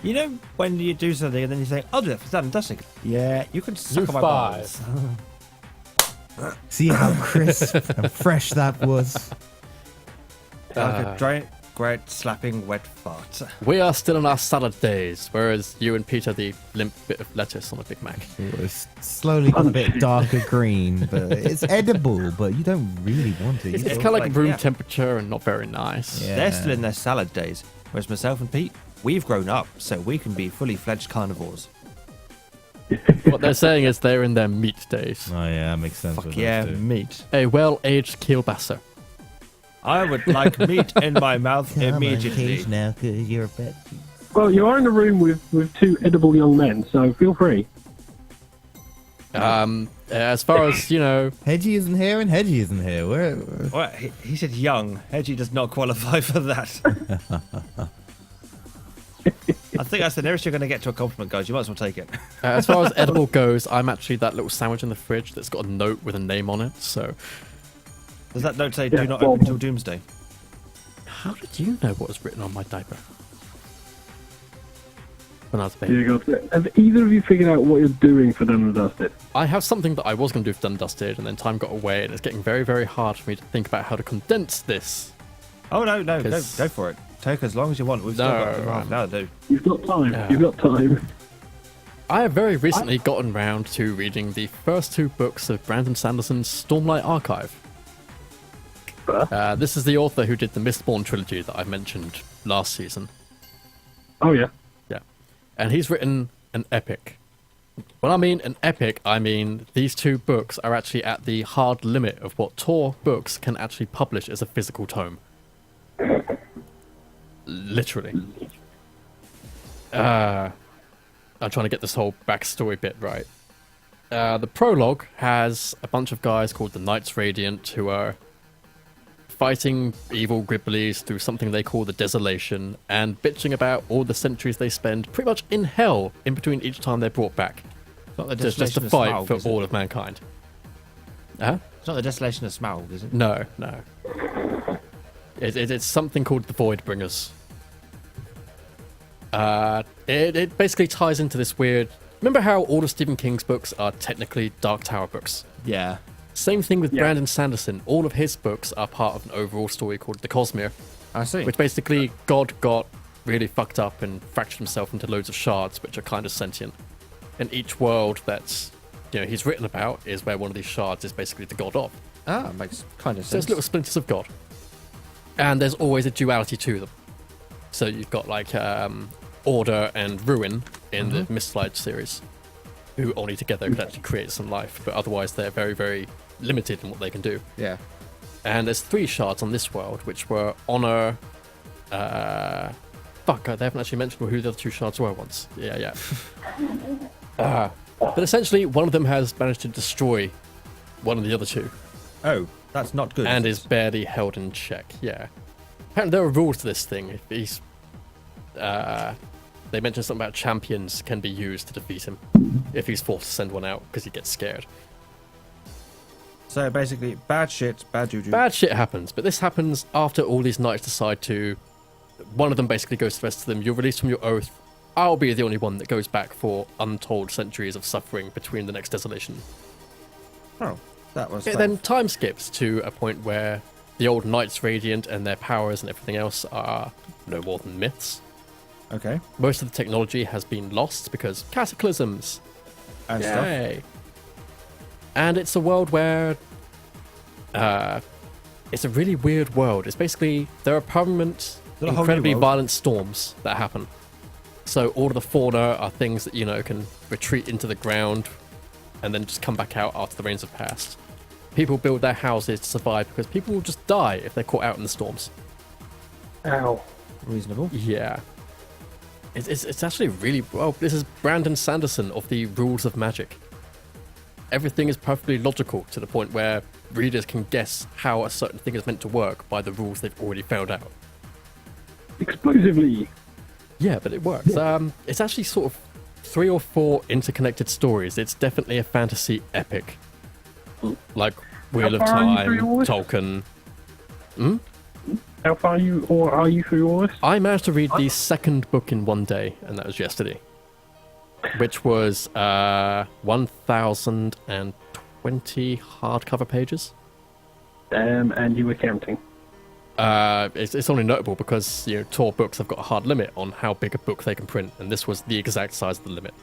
You know when you do something and then you say, I'll do that for Done and Dusted. Yeah, you can suck on my balls. See how crisp and fresh that was? Like a great slapping wet fart. We are still in our salad days, whereas you and Peter the limp bit of lettuce on a Big Mac. It was slowly got a bit darker green, but it's edible, but you don't really want to. It's You kind of like like, room yeah. temperature and not very nice. Yeah. They're still in their salad days, whereas myself and Pete, we've grown up, so we can be fully fledged carnivores. What they're saying is they're in their meat days. Oh yeah, that makes sense. Fuck with yeah, those two. meat. A well-aged kielbasa. I would like meat in my mouth Come on, immediately. Cage, now, 'cause you're a pet. Well, you are in a room with two edible young men, so feel free. As far as, you know, Hedgie isn't here and Hedgie isn't here. Where? Well, he said young. Hedgie does not qualify for that. I think that's the nearest you're going to get to a compliment, guys. You might as well take it. as far as edible goes, I'm actually that little sandwich in the fridge that's got a note with a name on it, so... Does that note say, Yeah, do not well- open till doomsday? How did you know what was written on my diaper? When I was a Here baby. you go. Have either of you figured out what you're doing for Done and Dusted? I have something that I was going to do for Done and Dusted, and then time got away, and it's getting very, very hard for me to think about how to condense this. Oh, no, go 'Cause- for it. Take as long as you want. We've still got No, half an hour to do. You've got time. Yeah. You've got time. I have very recently gotten round to reading the first two books of Brandon Sanderson's Stormlight Archive. This is the author who did the Mistborn trilogy that I mentioned last season. Oh, yeah. Yeah. And he's written an epic. When I mean an epic, I mean these two books are actually at the hard limit of what Tor books can actually publish as a physical tome. Literally. I'm trying to get this whole backstory bit right. The prologue has a bunch of guys called the Knights Radiant who are fighting evil Gribblies through something they call the Desolation and bitching about all the centuries they spend pretty much in hell in between each time they're brought back. It's not the Just desolation to of fight Smaug, for is it? all of mankind. Huh? It's not the desolation of Smaug, is it? No, no. It's something called the Voidbringers. It basically ties into this weird... Remember how all of Stephen King's books are technically Dark Tower books? Yeah. Same thing with Yeah. Brandon Sanderson. All of his books are part of an overall story called The Cosmere, I see. which basically God got really fucked up and fractured himself into loads of shards, which are kind of sentient. And each world that's he's written about is where one of these shards is basically the god of. Makes kind of So sense. it's little splinters of God. And there's always a duality to them. So you've got like Order and Ruin in the Mistlight series, who only together could actually create some life, but otherwise they're very, very limited in what they can do. Yeah. And there's 3 shards on this world, which were Honor. They haven't actually mentioned who the other 2 shards were once. Yeah. But essentially, one of them has managed to destroy one of the other 2. Oh, that's not good. And is barely held in check. Yeah. Apparently, there are rules to this thing. If he's, they mentioned something about champions can be used to defeat him if he's forced to send one out because he gets scared. So basically, bad shit, bad juju. Bad shit happens, but this happens after all these knights decide to. One of them basically goes to the rest of them. You're released from your oath. I'll be the only one that goes back for untold centuries of suffering between the next desolation. Oh, that was. It then time skips to a point where the old knights radiant and their powers and everything else are no more than myths. Okay. Most of the technology has been lost because cataclysms. And stuff. Yay. And it's a world where it's a really weird world. It's basically there are permanent, Is it a whole new incredibly world? violent storms that happen. So all of the fauna are things that can retreat into the ground and then just come back out after the rains have passed. People build their houses to survive because people will just die if they're caught out in the storms. Ow. Reasonable. Yeah. It's actually really well. This is Brandon Sanderson of the Rules of Magic. Everything is perfectly logical to the point where readers can guess how a certain thing is meant to work by the rules they've already found out. Explosively. Yeah, but it works. It's actually sort of 3 or 4 interconnected stories. It's definitely a fantasy epic, like Wheel of How far are you Time, through all this? Tolkien. How far are you through all this? I managed to read the second book in one day, and that was yesterday, which was 1,020 hardcover pages. And you were counting. It's only notable because Tor books have got a hard limit on how big a book they can print, and this was the exact size of the limit.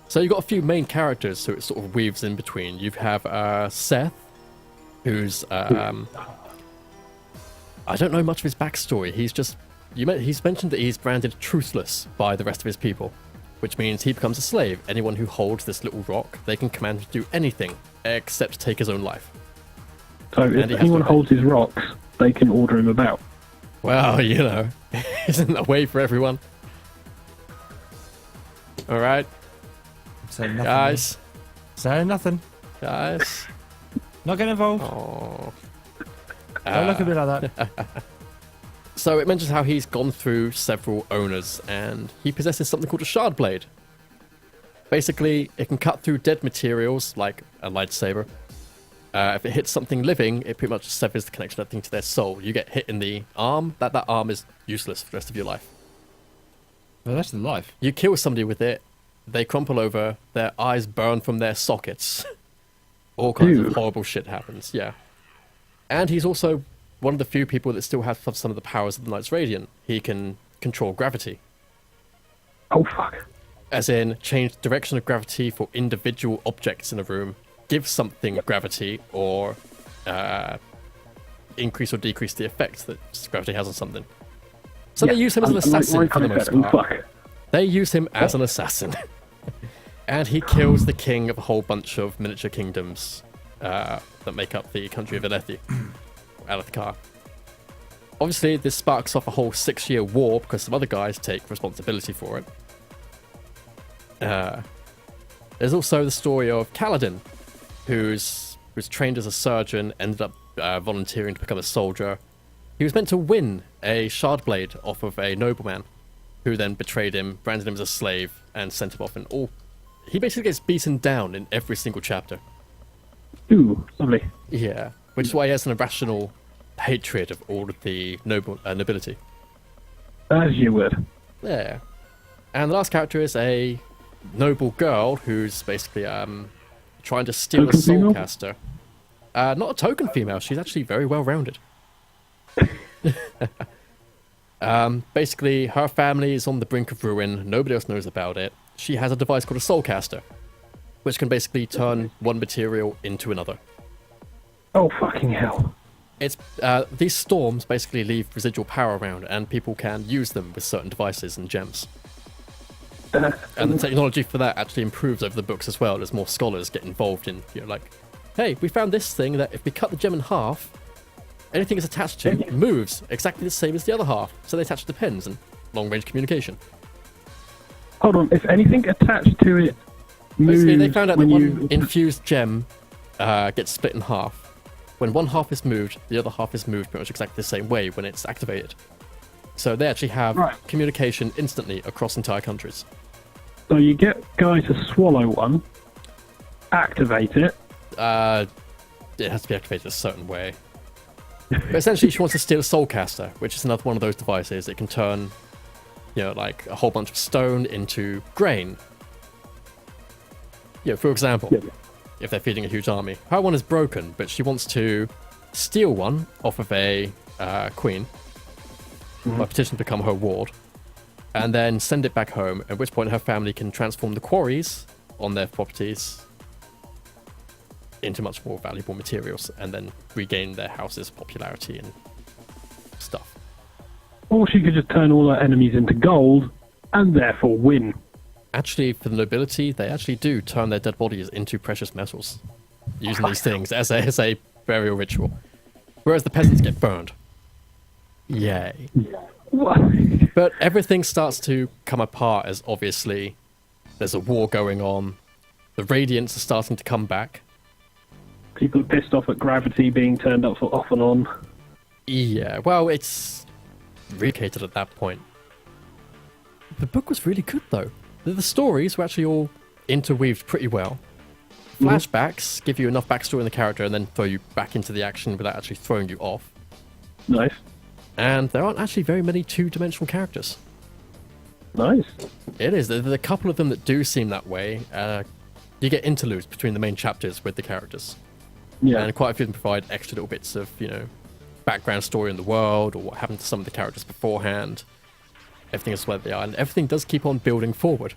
So you've got a few main characters who it sort of weaves in between. You have Seth, who's I don't know much of his backstory. He's mentioned that he's branded truthless by the rest of his people, which means he becomes a slave. Anyone who holds this little rock, they can command him to do anything except take his own life. So And if he has anyone to- holds his rocks, they can order him about. Well, isn't that way for everyone? All right, Say nothing. guys. Say nothing. Guys. Not get involved. Oh. Don't look at me like that. So it mentions how he's gone through several owners, and he possesses something called a shard blade. Basically, it can cut through dead materials, like a lightsaber. If it hits something living, it pretty much severs the connection of that thing to their soul. You get hit in the arm, that arm is useless for the rest of your life. Well, that's the life. You kill somebody with it, they crumple over, their eyes burn from their sockets. All kinds Ew. of horrible shit happens, yeah. And he's also one of the few people that still have some of the powers of the Knights Radiant. He can control gravity, Oh, fuck. as in change the direction of gravity for individual objects in a room, give something gravity, or increase or decrease the effect that gravity has on something. So they use him as an assassin for the most part. Fuck. They use him as an assassin. And he kills the king of a whole bunch of miniature kingdoms that make up the country of Alethi. Alethkar. Obviously, this sparks off a whole 6-year war because some other guys take responsibility for it. There's also the story of Kaladin, who's trained as a surgeon, ended up volunteering to become a soldier. He was meant to win a shard blade off of a nobleman, who then betrayed him, branded him as a slave, and sent him off in all. He basically gets beaten down in every single chapter. Ooh, lovely. Yeah, which is why he has an irrational hatred of all of the nobility. As you would. Yeah. And the last character is a noble girl who's basically trying to steal Token a soul female? caster. Not a token female. She's actually very well rounded. Basically, her family is on the brink of ruin. Nobody else knows about it. She has a device called a soul caster, which can basically turn one material into another. Oh, fucking hell. It's these storms basically leave residual power around, and people can use them with certain devices and gems. And the technology for that actually improves over the books as well as more scholars get involved in, like, hey, we found this thing that if we cut the gem in half, anything it's attached to moves exactly the same as the other half. So they attach to pens and long-range communication. Hold on, if anything attached to it moves Basically, they found out that when one you... infused gem gets split in half. When one half is moved, the other half is moved pretty much exactly the same way when it's activated. So they actually have communication instantly across entire countries. So you get guy to swallow one, activate it. It has to be activated a certain way. But essentially, she wants to steal a soul caster, which is another one of those devices. It can turn, like a whole bunch of stone into grain. For example, if they're feeding a huge army, her one is broken, but she wants to steal one off of a queen, by petition to become her ward, and then send it back home, at which point her family can transform the quarries on their properties into much more valuable materials and then regain their house's popularity and stuff. Or she could just turn all her enemies into gold and therefore win. Actually, for the nobility, they actually do turn their dead bodies into precious metals using these things as a burial ritual. Whereas the peasants get burned. Yay. What? But everything starts to come apart as obviously there's a war going on. The Radiants are starting to come back. People are pissed off at gravity being turned up for off and on. Yeah, well, it's relocated at that point. The book was really good, though. The stories were actually all interweaved pretty well. Flashbacks give you enough backstory in the character and then throw you back into the action without actually throwing you off. Nice. And there aren't actually very many two-dimensional characters. Nice. It is. There are a couple of them that do seem that way. You get interludes between the main chapters with the characters. Yeah. And quite a few of them provide extra little bits of, background story in the world or what happened to some of the characters beforehand. Everything is where they are, and everything does keep on building forward.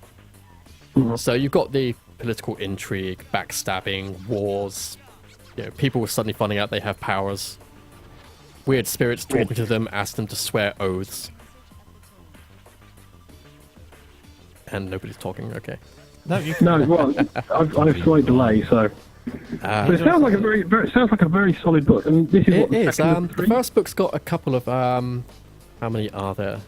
So you've got the political intrigue, backstabbing, wars, people suddenly finding out they have powers, weird spirits talking to them, ask them to swear oaths. And nobody's talking, okay. No, well, I've slight delay, so... but it sounds like a very solid book. And this is what It is. second of The three? first book's got a couple of how many are there?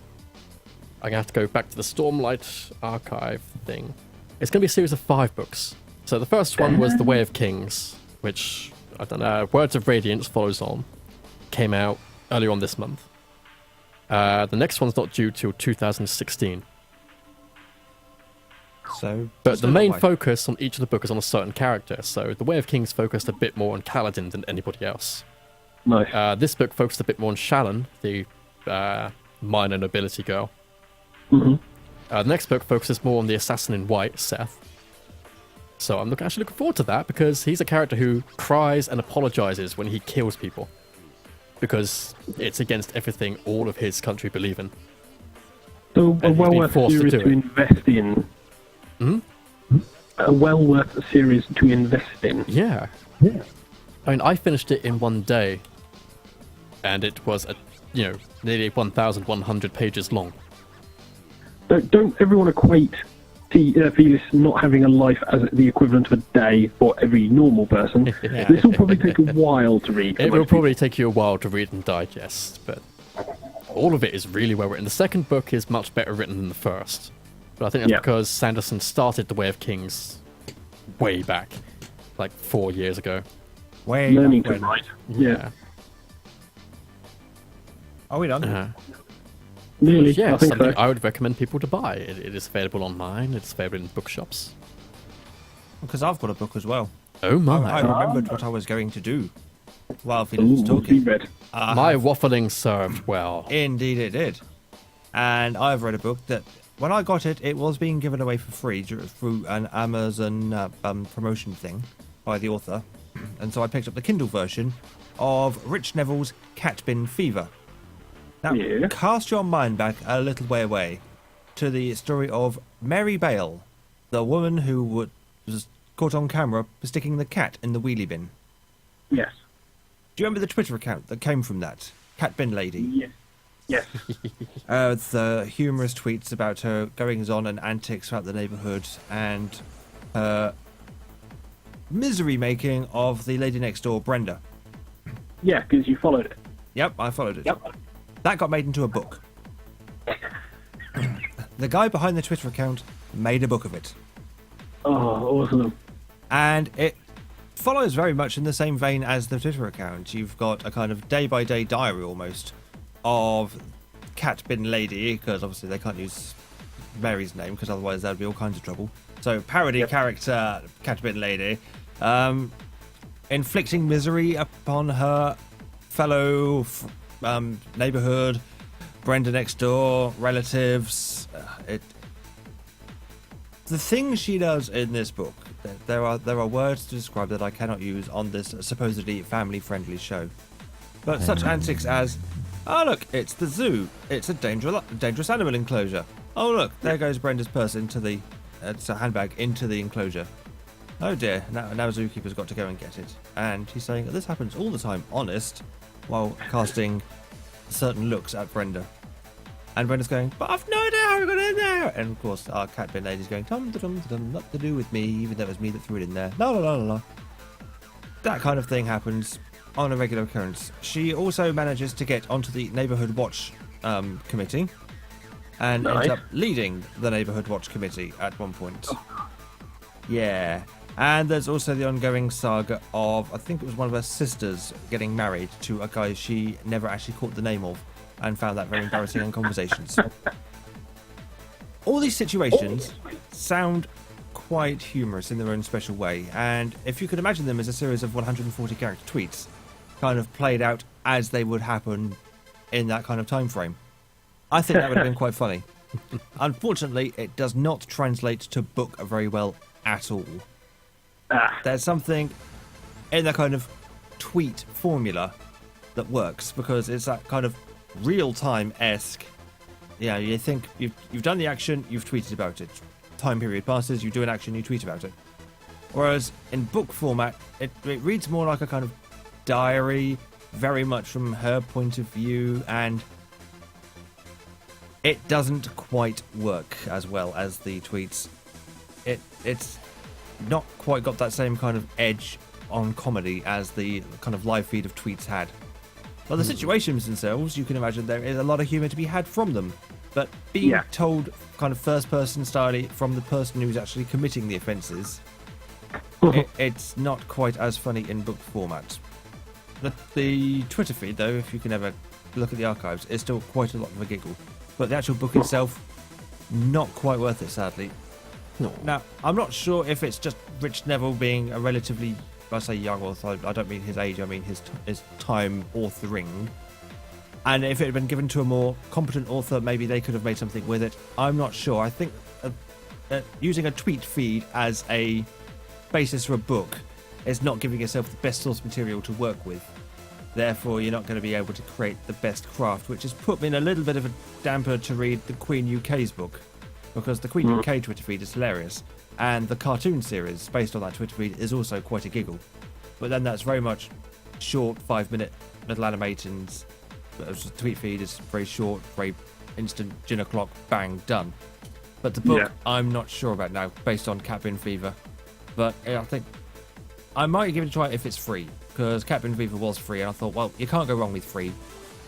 I'm gonna have to go back to the Stormlight archive thing. It's gonna be a series of 5 books. So the first one was The Way of Kings, which I don't know. Words of Radiance follows on. Came out earlier on this month. The next one's not due till 2016. So, But the main why? focus on each of the books is on a certain character. So The Way of Kings focused a bit more on Kaladin than anybody else. Nice. This book focused a bit more on Shallan, the minor nobility girl. The next book focuses more on the assassin in white, Seth. So I'm actually looking forward to that because he's a character who cries and apologizes when he kills people. Because it's against everything all of his country believe in. So a and he's well been worth forced to series do to it. invest in. A well worth series to invest in. Yeah. I mean, I finished it in one day. And it was, nearly 1,100 pages long. Don't everyone equate Felis not having a life as the equivalent of a day for every normal person? Yeah. This will probably take a while to read. for It will most probably take you a while to read and digest, but all of it is really well written. The second book is much better written than the first. But I think that's because Sanderson started The Way of Kings way back, like 4 years ago. Way people. Learning back to when. write. Yeah. Are we done? Nearly. Yeah, I think something so. I would recommend people to buy. It is available online. It's available in bookshops. Because I've got a book as well. Oh my! I remembered what I was going to do while Felix Ooh, was what's he talking. read? My waffling served well. Indeed it did. And I've read a book that, when I got it, it was being given away for free through an Amazon promotion thing. by the author, and so I picked up the Kindle version of Rich Neville's Cat Bin Fever. Now, Yeah. cast your mind back a little way away to the story of Mary Bale, the woman who was caught on camera for sticking the cat in the wheelie bin. Yes. Do you remember the Twitter account that came from that? Cat Bin Lady. Yes. Yes. The humorous tweets about her goings on and antics throughout the neighbourhood and her misery making of the lady next door, Brenda. Yeah, because you followed it. Yep, I followed it. Yep. That got made into a book. The guy behind the Twitter account made a book of it. Oh, awesome. And it follows very much in the same vein as the Twitter account. You've got a kind of day-by-day diary almost of Cat Bin Lady, because obviously they can't use Mary's name because otherwise there'd be all kinds of trouble. So parody character Cat Bin Lady, inflicting misery upon her fellow neighbourhood, Brenda next door, relatives. The things she does in this book, there are words to describe that I cannot use on this supposedly family-friendly show. But such antics as, oh look, it's the zoo. It's a dangerous animal enclosure. Oh look, there goes Brenda's purse into the, it's a handbag into the enclosure. Oh dear, now zookeeper's got to go and get it. And he's saying this happens all the time, honest, while casting certain looks at Brenda. And Brenda's going, but I've no idea how we got in there. And of course, our Cat Bin Lady's going, dum-dum-dum, not to do with me, even though it was me that threw it in there. La la la la la. That kind of thing happens on a regular occurrence. She also manages to get onto the Neighbourhood Watch committee and ends up leading the Neighbourhood Watch committee at one point. Yeah. And there's also the ongoing saga of, I think it was one of her sisters getting married to a guy she never actually caught the name of and found that very embarrassing in conversations. All these situations sound quite humorous in their own special way, and if you could imagine them as a series of 140 character tweets, kind of played out as they would happen in that kind of time frame, I think that would have been quite funny. Unfortunately, it does not translate to book very well at all. There's something in the kind of tweet formula that works, because it's that kind of real-time-esque. Yeah, you think you've done the action, you've tweeted about it. Time period passes, you do an action, you tweet about it. Whereas in book format, it reads more like a kind of diary, very much from her point of view, and it doesn't quite work as well as the tweets. It's not quite got that same kind of edge on comedy as the kind of live feed of tweets had. Well, the situations themselves, you can imagine there is a lot of humour to be had from them, but being told kind of first-person style from the person who's actually committing the offences, it's not quite as funny in book format. The Twitter feed, though, if you can ever look at the archives, is still quite a lot of a giggle. But the actual book itself, not quite worth it, sadly. No. Now, I'm not sure if it's just Rich Neville being a relatively, I say young author, I don't mean his age, I mean his time authoring. And if it had been given to a more competent author, maybe they could have made something with it. I'm not sure. I think using a tweet feed as a basis for a book is not giving yourself the best source material to work with. Therefore, you're not going to be able to create the best craft, which has put me in a little bit of a damper to read the Queen UK's book, because the Queen UK Twitter feed is hilarious, and the cartoon series based on that Twitter feed is also quite a giggle. But then that's very much short, 5-minute little animations. The tweet feed is very short, very instant, gin o'clock, bang, done. But the book, I'm not sure about now, based on Cat Bin Fever. But I think I might give it a try if it's free, because Cat Bin Fever was free, and I thought, well, you can't go wrong with free.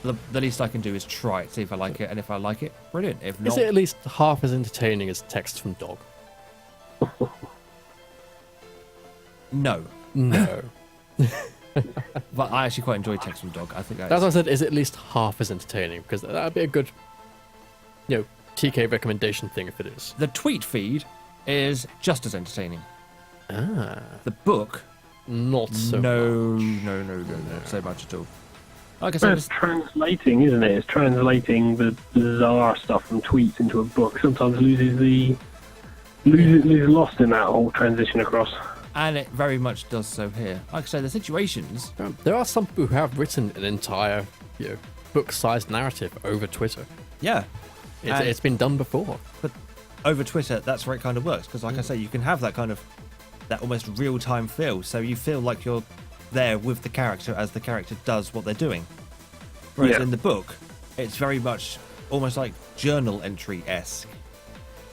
The least I can do is try it, see if I like it, and if I like it, brilliant. If not, is it at least half as entertaining as Text from Dog? No. No. But I actually quite enjoy Text from Dog. I think That's what I said, is it at least half as entertaining? Because that'd be a good, TK recommendation thing if it is. The tweet feed is just as entertaining. Ah. The book, Not so no, much. no, not so much at all. Like I But said, it's translating, isn't it? It's translating the bizarre stuff from tweets into a book. Sometimes loses lost in that whole transition across. And it very much does so here. Like I say, the situations. There are some people who have written an entire, book-sized narrative over Twitter. Yeah. It's been done before. But over Twitter, that's where it kind of works. Because like I say, you can have that kind of, that almost real-time feel. So you feel like you're there with the character as the character does what they're doing. Whereas in the book, it's very much almost like journal entry-esque.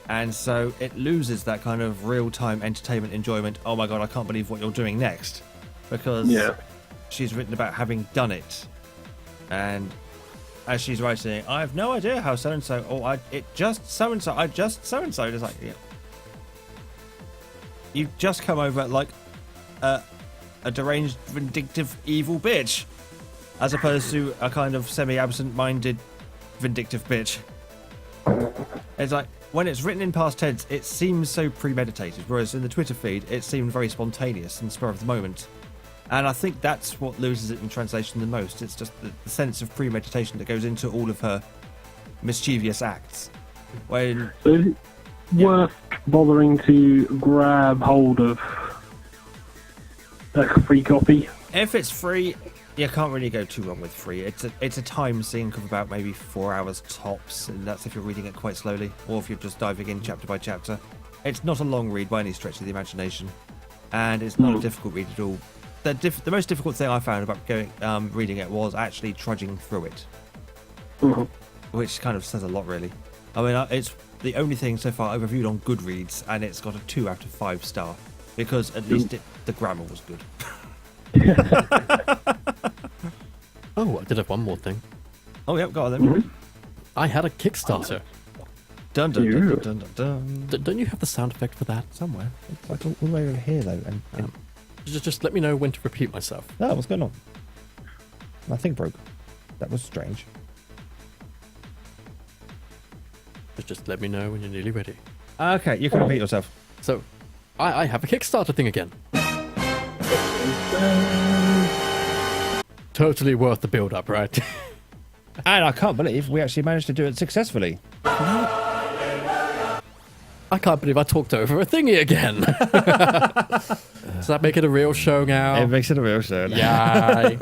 And so it loses that kind of real-time entertainment enjoyment. Oh my god, I can't believe what you're doing next. Because she's written about having done it. And as she's writing, I have no idea how so-and-so, or I just so-and-so. It's like, you've just come over like a deranged, vindictive, evil bitch. As opposed to a kind of semi-absent-minded, vindictive bitch. It's like, when it's written in past tense, it seems so premeditated, whereas in the Twitter feed, it seemed very spontaneous and spur of the moment. And I think that's what loses it in translation the most. It's just the sense of premeditation that goes into all of her mischievous acts. When So is it worth bothering to grab hold of a free copy? if it's free, you can't really go too wrong with free. It's a time sink of about maybe 4 hours tops, and that's if you're reading it quite slowly, or if you're just diving in chapter by chapter. It's not a long read by any stretch of the imagination, and it's not a difficult read at all. The most difficult thing I found about reading it was actually trudging through it, which kind of says a lot, really. I mean, it's the only thing so far I've reviewed on Goodreads, and it's got a 2 out of 5 star because at least the grammar was good. Oh, I did have one more thing. Oh, yep, got it then. I had a Kickstarter. Dun dun dun dun dun dun. Don't you have the sound effect for that? Somewhere. It's like all the way over here, though. And Just let me know when to repeat myself. oh, what's going on? My thing broke. That was strange. Just let me know when you're nearly ready. Okay, you can repeat yourself. So, I have a Kickstarter thing again. Totally worth the build-up, right? And I can't believe we actually managed to do it successfully. I can't believe I talked over a thingy again. Does that make it a real show now? It makes it a real show. Yeah.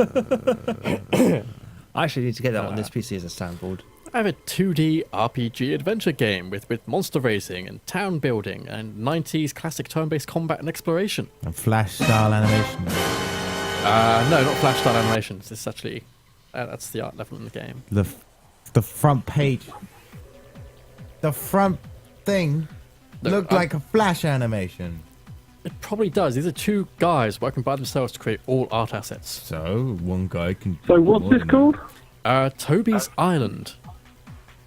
I actually need to get that on this PC as a soundboard. I have a 2D RPG adventure game with monster racing and town building and 90s classic turn-based combat and exploration. And flash style animation. No, not flash style animations. It's actually that's the art level in the game. The front page. The front thing looked like a flash animation. It probably does. These are 2 guys working by themselves to create all art assets. So one guy can. So what's this called? Toby's Island.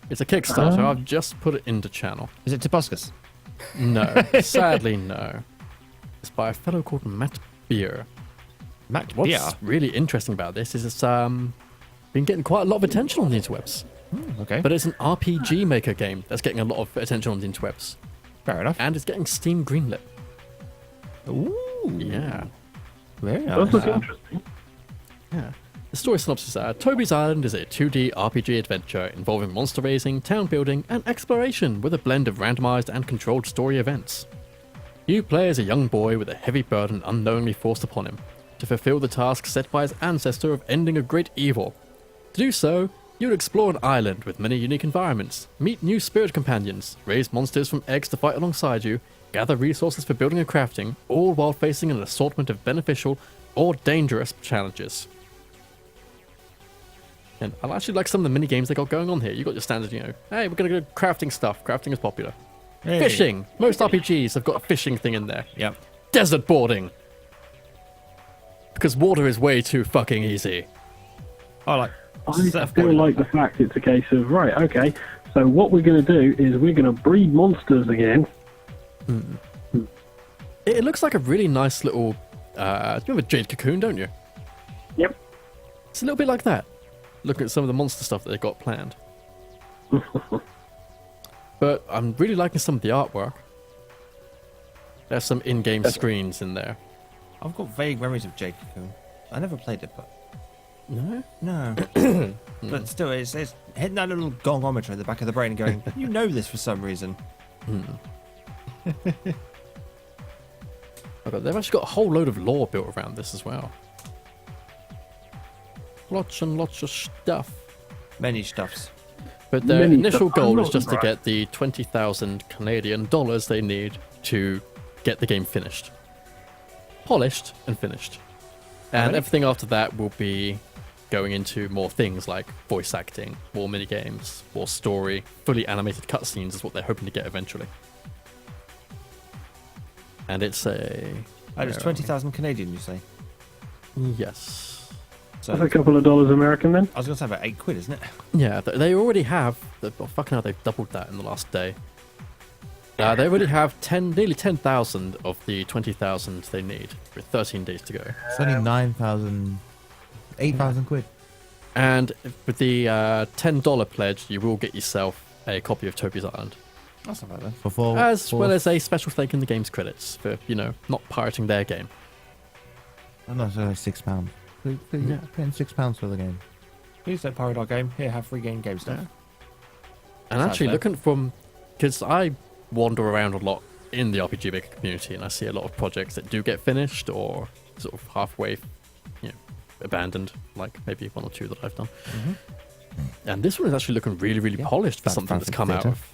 It's a Kickstarter. I've just put it into channel. Is it Tobuscus? No, sadly no. It's by a fellow called Matt Beer. Matt What's Beer? really interesting about this is it's been getting quite a lot of attention on the interwebs. Okay, But it's an RPG maker game that's getting a lot of attention on the interwebs. fair enough. And it's getting Steam greenlit. Ooh, Yeah. very Does nice. look interesting. Yeah. The story synopsis Toby's Island is a 2D RPG adventure involving monster raising, town building, and exploration with a blend of randomized and controlled story events. You play as a young boy with a heavy burden unknowingly forced upon him to fulfill the task set by his ancestor of ending a great evil. To do so, you'll explore an island with many unique environments, meet new spirit companions, raise monsters from eggs to fight alongside you, gather resources for building and crafting, all while facing an assortment of beneficial or dangerous challenges. And I actually like some of the mini games they got going on here. You got your standard, hey, we're gonna go crafting stuff. Crafting is popular. Hey. Fishing. Most RPGs have got a fishing thing in there. Yep. Desert boarding. Because water is way too fucking easy. I like. I surfboarding. feel like the fact it's a case of, right, okay, so what we're going to do is we're going to breed monsters again. It looks like a really nice little. You remember Jade Cocoon, don't you? Yep. It's a little bit like that. Looking at some of the monster stuff that they've got planned. But I'm really liking some of the artwork. There's some in-game screens in there. I've got vague memories of Jade Cocoon. I never played it, but No? no. But still, it's hitting that little gongometer in the back of the brain and going, you know this for some reason. Okay, they've actually got a whole load of lore built around this as well. Lots and lots of stuff. Many stuffs. But their Many initial stuff. I'm goal not is just to surprised. get the 20,000 Canadian dollars they need to get the game finished. Polished and finished. And Alright. everything after that will be going into more things like voice acting, more minigames, more story, fully animated cutscenes is what they're hoping to get eventually. And it's a... Oh, it's 20,000 Canadian, you say? Yes. So, That's a couple of dollars American then. I was going to say about £8, isn't it? Yeah, they already have... Oh, fucking hell, they've doubled that in the last day. They already have nearly 10,000 of the 20,000 they need, with 13 days to go. It's only 9,000, 8,000 quid. And with the $10 pledge, you will get yourself a copy of Toby's Island. That's not bad then. For four, As four- well as a special thank in the game's credits for, not pirating their game. I'm not sure, £6. Yeah. Paying £6 for the game. Please don't pirate our game. Here, have free game stuff. And Sounds actually, fair. looking from... Because I wander around a lot in the RPG Maker community, and I see a lot of projects that do get finished or sort of halfway, abandoned, like maybe one or two that I've done. And this one is actually looking really, really Yeah, polished for that's something that's fantastic come out data. of.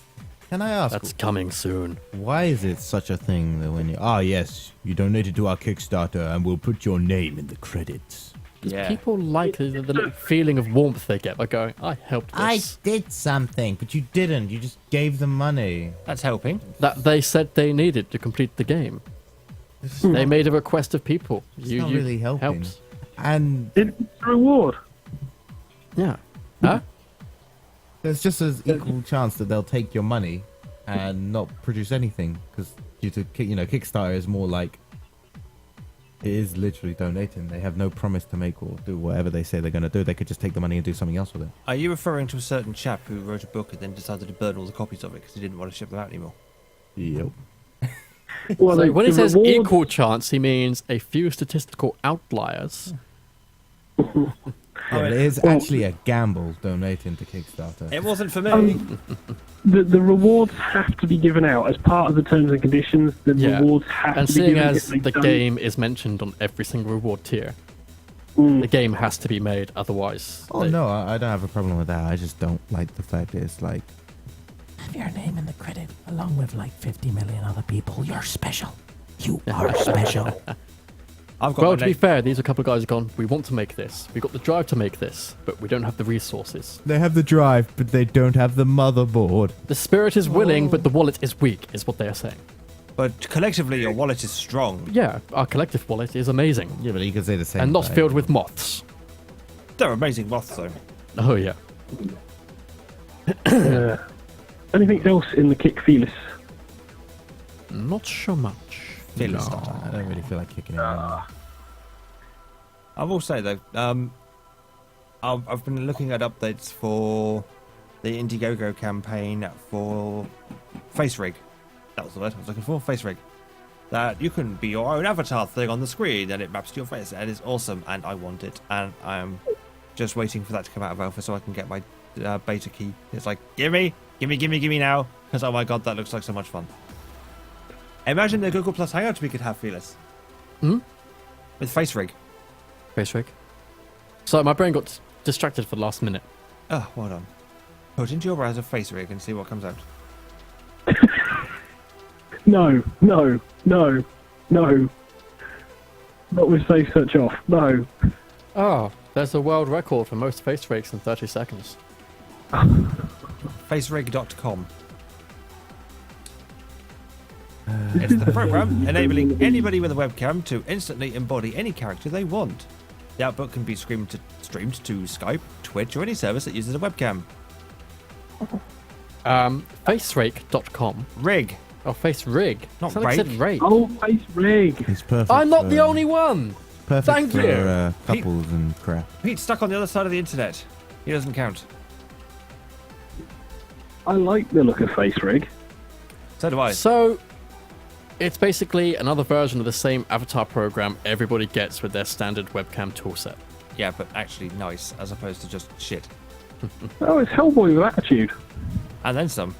Can I ask, That's coming soon. why is it such a thing that when you... Ah, yes, you donated to our Kickstarter and we'll put your name in the credits. Yeah. People like the little feeling of warmth they get by going, I helped I this. did something, but you didn't. You just gave them money. That's helping. That they said they needed to complete the game. They made a request of people. It's not really helping. helped. And It's a reward. Yeah. Huh? there's just an equal chance that they'll take your money and not produce anything because due to Kickstarter is more like it is literally donating. They have no promise to make or do whatever they say they're going to do. They could just take the money and do something else with it. Are you referring to a certain chap who wrote a book and then decided to burn all the copies of it because he didn't want to ship them out anymore? Yep. Well, So the- when he the says reward- equal chance, he means a few statistical outliers. Yeah, but it is actually a gamble donating to Kickstarter. It wasn't for me. the rewards have to be given out as part of the terms and conditions. The Yeah. rewards have And to be seeing given. as if they the don't- game is mentioned on every single reward tier, Mm. the game has to be made, otherwise... Oh no, I don't have a problem with that. I just don't like the fact that it's like Have your name in the credit along with like 50 million other people. You're special. You are special. I've got Well, my to be name. fair, these are a couple of guys who've gone, we want to make this. We've got the drive to make this, but we don't have the resources. they have the drive, but they don't have the motherboard. The spirit is willing, but the wallet is weak, is what they are saying. But collectively, your wallet is strong. Yeah, our collective wallet is amazing. Yeah, but you could say the same. And not thing. filled with moths. They're amazing moths, though. Oh, yeah. Anything else in the kick feelers? Not so much. Feelers No, stuff. I don't really feel like kicking it. Anymore. I will say though, I've been looking at updates for the Indiegogo campaign for Face Rig. That was the word I was looking for. Face Rig. That you can be your own avatar thing on the screen, and it maps to your face, and it's awesome. And I want it, and I'm just waiting for that to come out of alpha so I can get my beta key. It's like, gimme now, because oh my god, that looks like so much fun. Imagine the Google Plus Hangout we could have, Fearless. Hmm? With Face Rig. Face rig. So my brain got distracted for the last minute. Oh, well done. Put into your browser Face Rig and see what comes out. No. Not with safe search off. No. Oh, there's a world record for most face rigs in 30 seconds. Facerig.com. It's the program enabling anybody with a webcam to instantly embody any character they want. The output can be streamed to Skype, Twitch, or any service that uses a webcam. Facerake.com. Rig. Oh, face rig. Not Sounded like it said rake. rake. Oh, face rig. It's perfect. I'm not the for- only one. Perfect Thank for you. couples and crap. Pete's stuck on the other side of the internet. He doesn't count. I like the look of face rig. So do I. So, it's basically another version of the same avatar program everybody gets with their standard webcam toolset. Yeah, but actually nice, as opposed to just shit. Oh, it's Hellboy with attitude. And then some.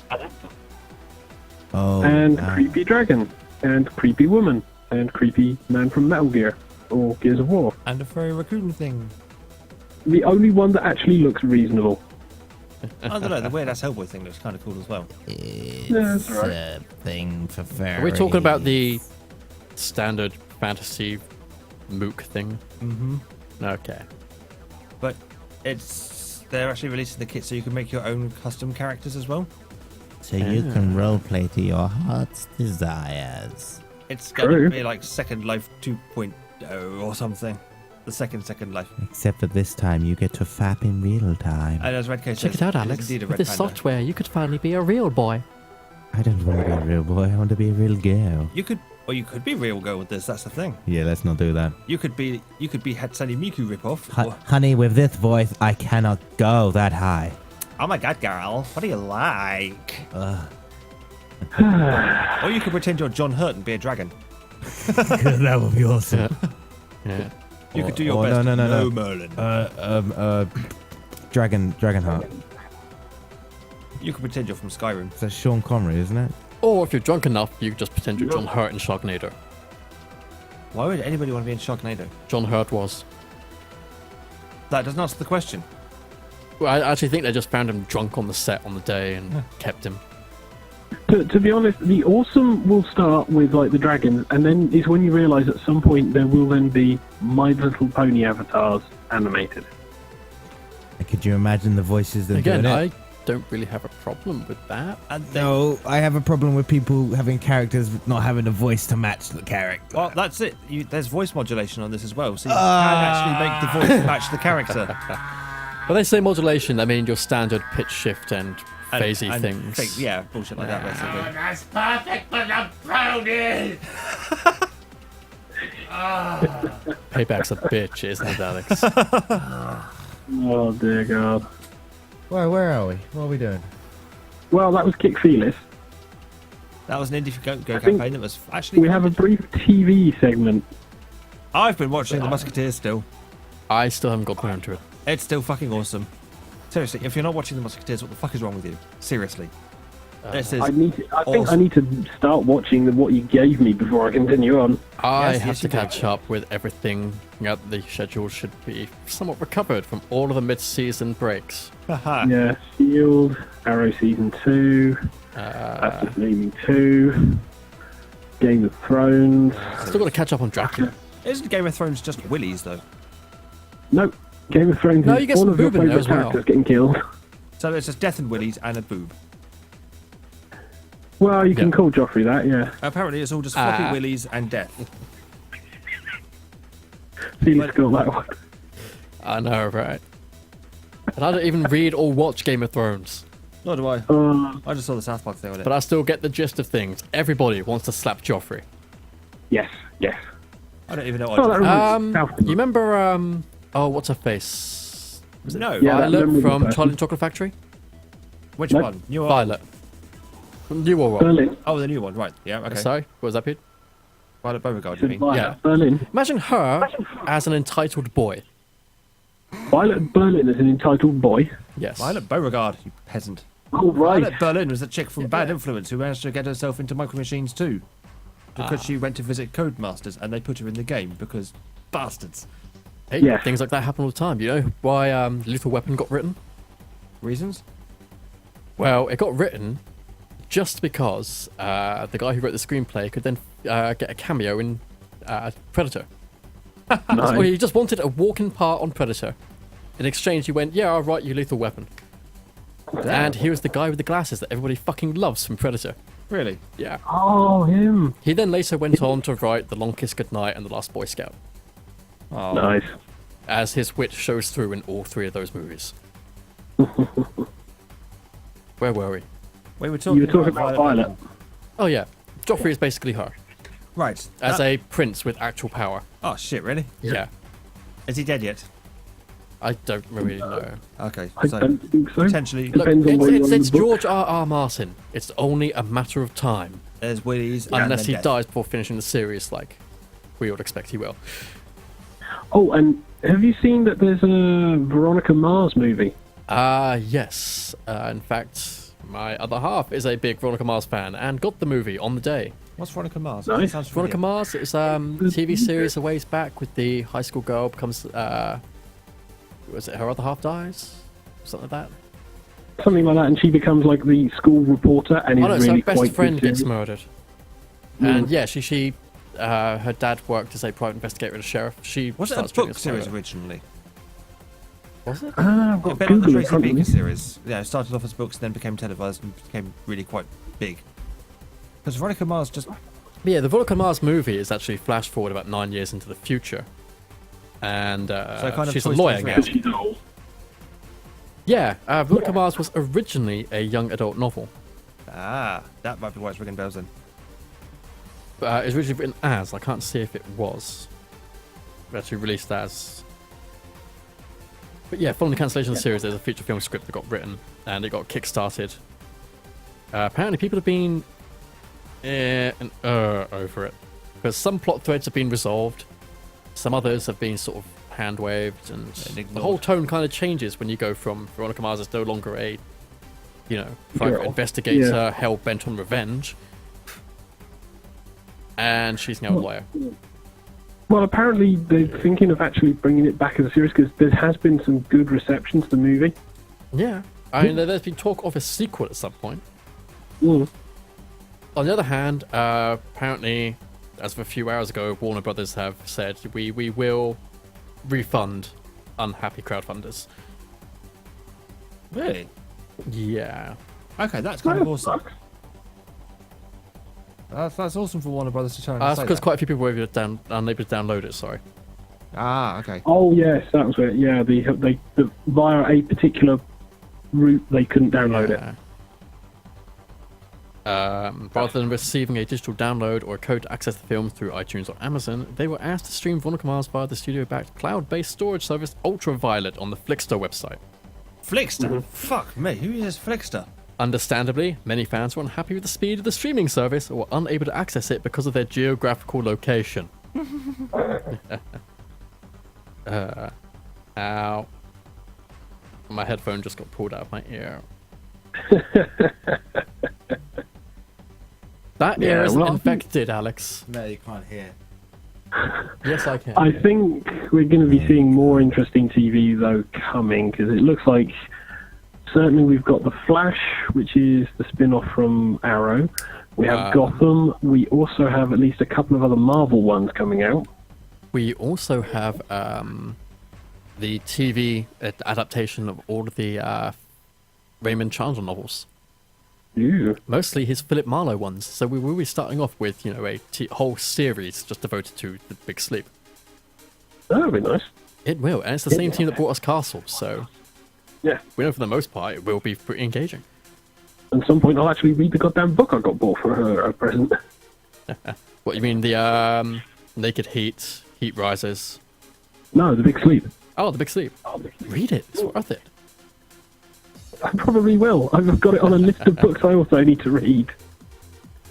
Oh, And wow. creepy dragon. And creepy woman. and creepy man from Metal Gear or Gears of War. And a furry raccoon thing. The only one that actually looks reasonable. I don't know, the weird ass Hellboy thing looks kind of cool as well. It's Yeah, that's right. a thing for furries. Are we talking about the standard fantasy mook thing? Mm-hmm. Okay. But they're actually releasing the kit so you can make your own custom characters as well. So you can roleplay to your heart's desires. It's going True. to be like Second Life 2.0 or something. The Second Life. Except that this time you get to fap in real time. And as Red Case Check says, it out, is Alex. indeed a With red this panda. software, you could finally be a real boy. I don't want to be a real boy. I want to be a real girl. You could be real girl with this. That's the thing. Yeah, let's not do that. You could be Hatsune Miku ripoff. or- Honey, with this voice, I cannot go that high. Oh my god, girl! What do you like? Or you could pretend you're John Hurt and be a dragon. That would be awesome. Yeah. You could do your Oh, best. no. Merlin. Dragonheart. You could pretend you're from Skyrim. That's Sean Connery, isn't it? Or if you're drunk enough, you could just pretend you're John Hurt in Sharknado. Why would anybody want to be in Sharknado? John Hurt was. That doesn't answer the question. Well, I actually think they just found him drunk on the set on the day and kept him. To be honest, the awesome will start with like the dragons, and then it's when you realise at some point there will then be My Little Pony avatars animated. Could you imagine the voices that Again, doing I it? don't really have a problem with that. And No, I have a problem with people having characters not having a voice to match the character. Well, that's it. There's voice modulation on this as well, so you can actually make the voice match the character. When they say modulation, I mean your standard pitch shift and phasey And things. yeah, bullshit like that, basically. That's perfect for the brownie! Payback's a bitch, isn't it, Alex? Oh dear God. Where are we? What are we doing? Well, that was Kick Fearless. That was an Indie Go I think campaign that was actually. We have a brief TV segment. I've been watching The Musketeers still. I still haven't got around to it. It's still fucking awesome. Seriously, if you're not watching The Musketeers, what the fuck is wrong with you? Seriously. This is I think I awesome. need to start watching what you gave me before I continue on. I Yes, have yes, to you do. catch up with everything. The schedule should be somewhat recovered from all of the mid-season breaks. Haha. Yeah, Shield, Arrow Season 2, Justice League 2, Game of Thrones. Still got to catch up on Dracula. Isn't Game of Thrones just Willies, though? Nope, Game of Thrones No, you is get all some of your boob in there favourite as well. characters getting killed. So it's just death and Willies and a boob. Well, you can Yeah. call Joffrey that, yeah. Apparently it's all just floppy Ah. Willies and death. Felix got that one. I know, right? And I don't even read or watch Game of Thrones, Nor do I. Uh, I just saw the South Park thing on it. but I still get the gist of things. Everybody wants to slap Joffrey. yes, yes. I don't even know what Oh, that I reminds South You remember, what's her face? No. Yeah, that Violet memory from person. Charlie and the Chocolate Factory? Which Nope. one? New or Violet. New or old? Berlin. Oh, the new one. Right. Yeah, okay. Sorry, what was that, Pete? Violet Beauregard, you mean? Violet Yeah. Berlin. Imagine her as an entitled boy. Violet Berlin is an entitled boy. Yes. Violet Beauregard, you peasant. Oh, right. Violet Berlin was the chick from Bad Influence who managed to get herself into Micro Machines too. Because she went to visit Codemasters and they put her in the game because bastards. Hey, Yeah. things like that happen all the time. You know why Lethal Weapon got written? Reasons? Well, it got written just because the guy who wrote the screenplay could then get a cameo in Predator. Nice. Or he just wanted a walking part on Predator. In exchange, he went, "Yeah, I'll write you Lethal Weapon." And he was the guy with the glasses that everybody fucking loves from Predator. Really? Yeah. Oh, him. He then later went on to write The Long Kiss Goodnight and The Last Boy Scout, Oh. Nice. as his wit shows through in all three of those movies. Where were we? We were talking, You were talking about Violet. Berlin. Oh yeah, Joffrey is basically her, Right. as that- a prince with actual power. Oh, shit, really? Yeah. Is he dead yet? I don't really know. Okay. I So, don't think so. potentially, Look, Depends on it's, what you it's, want in it's the book. George R. Martin. It's only a matter of time, there's Willies and unless then he death. dies before finishing the series, like we would expect he will. Oh, and have you seen that there's a Veronica Mars movie? Yes. In fact, my other half is a big Veronica Mars fan and got the movie on the day. What's Veronica Mars? Nice. That sounds Veronica familiar. Mars, it was TV series a ways back with the high school girl becomes, was it her other half dies? Something like that? Something like that, and she becomes like the school reporter, and Oh no, is so really her best quite friend good gets series. murdered. And yeah, she her dad worked as a private investigator and a sheriff. She Was it starts a training book as series private. originally? Was it? I've A got bit like the Google in Tracy front of Beaker me. series. Yeah, it started off as books, then became televised and became really quite big. Because Veronica Mars just... But yeah, the Veronica Mars movie is actually flash forward about 9 years into the future. And So kind of she's a Toy lawyer Story now. She's old. Yeah, Veronica Mars was originally a young adult novel. Ah, that might be why it's ringing bells then. It was originally written as, I can't see if it was actually released as. But yeah, following the cancellation of the series, there's a feature film script that got written and it got kick-started. Apparently people have been over it. Because some plot threads have been resolved, some others have been sort of hand-waved, and the whole tone kind of changes when you go from Veronica Mars is no longer a, private Girl. investigator Yeah. hell-bent on revenge. And she's now a lawyer. Well, apparently they're thinking of actually bringing it back as a series because there has been some good reception to the movie. Yeah. I mean, there's been talk of a sequel at some point. Mm. On the other hand, apparently, as of a few hours ago, Warner Brothers have said we will refund unhappy crowdfunders. Really? Yeah. Okay, that's kind of awesome. That's awesome for Warner Brothers to try and That's say because that. quite a few people were unable to download it, sorry. Ah, okay. Oh yes, that was it. Yeah, they via a particular route they couldn't download it. Rather than receiving a digital download or a code to access the film through iTunes or Amazon, they were asked to stream Veronica Mars via the studio-backed cloud-based storage service Ultraviolet on the Flickster website. Flickster? Fuck me, who uses Flickster? Understandably, many fans were unhappy with the speed of the streaming service or were unable to access it because of their geographical location. Ow. My headphone just got pulled out of my ear. That ear is infected, Alex. No, you can't hear. Yes, I can. I think we're going to be seeing more interesting TV though coming because it looks like certainly we've got The Flash, which is the spin-off from Arrow. We have Gotham. We also have at least a couple of other Marvel ones coming out. We also have the TV adaptation of all of the Raymond Chandler novels. Ooh. Mostly his Philip Marlowe ones. So we will be starting off with, a whole series just devoted to The Big Sleep. That would be nice. It will, and it's the same team that brought us Castle, so Yeah. we know for the most part it will be pretty engaging. At some point I'll actually read the goddamn book I got bought for her a present. What, you mean the Naked Heat, Heat Rises? No, The Big Sleep. Oh, The Big Sleep. Read it, it's worth it. I probably will. I've got it on a list of books I also need to read.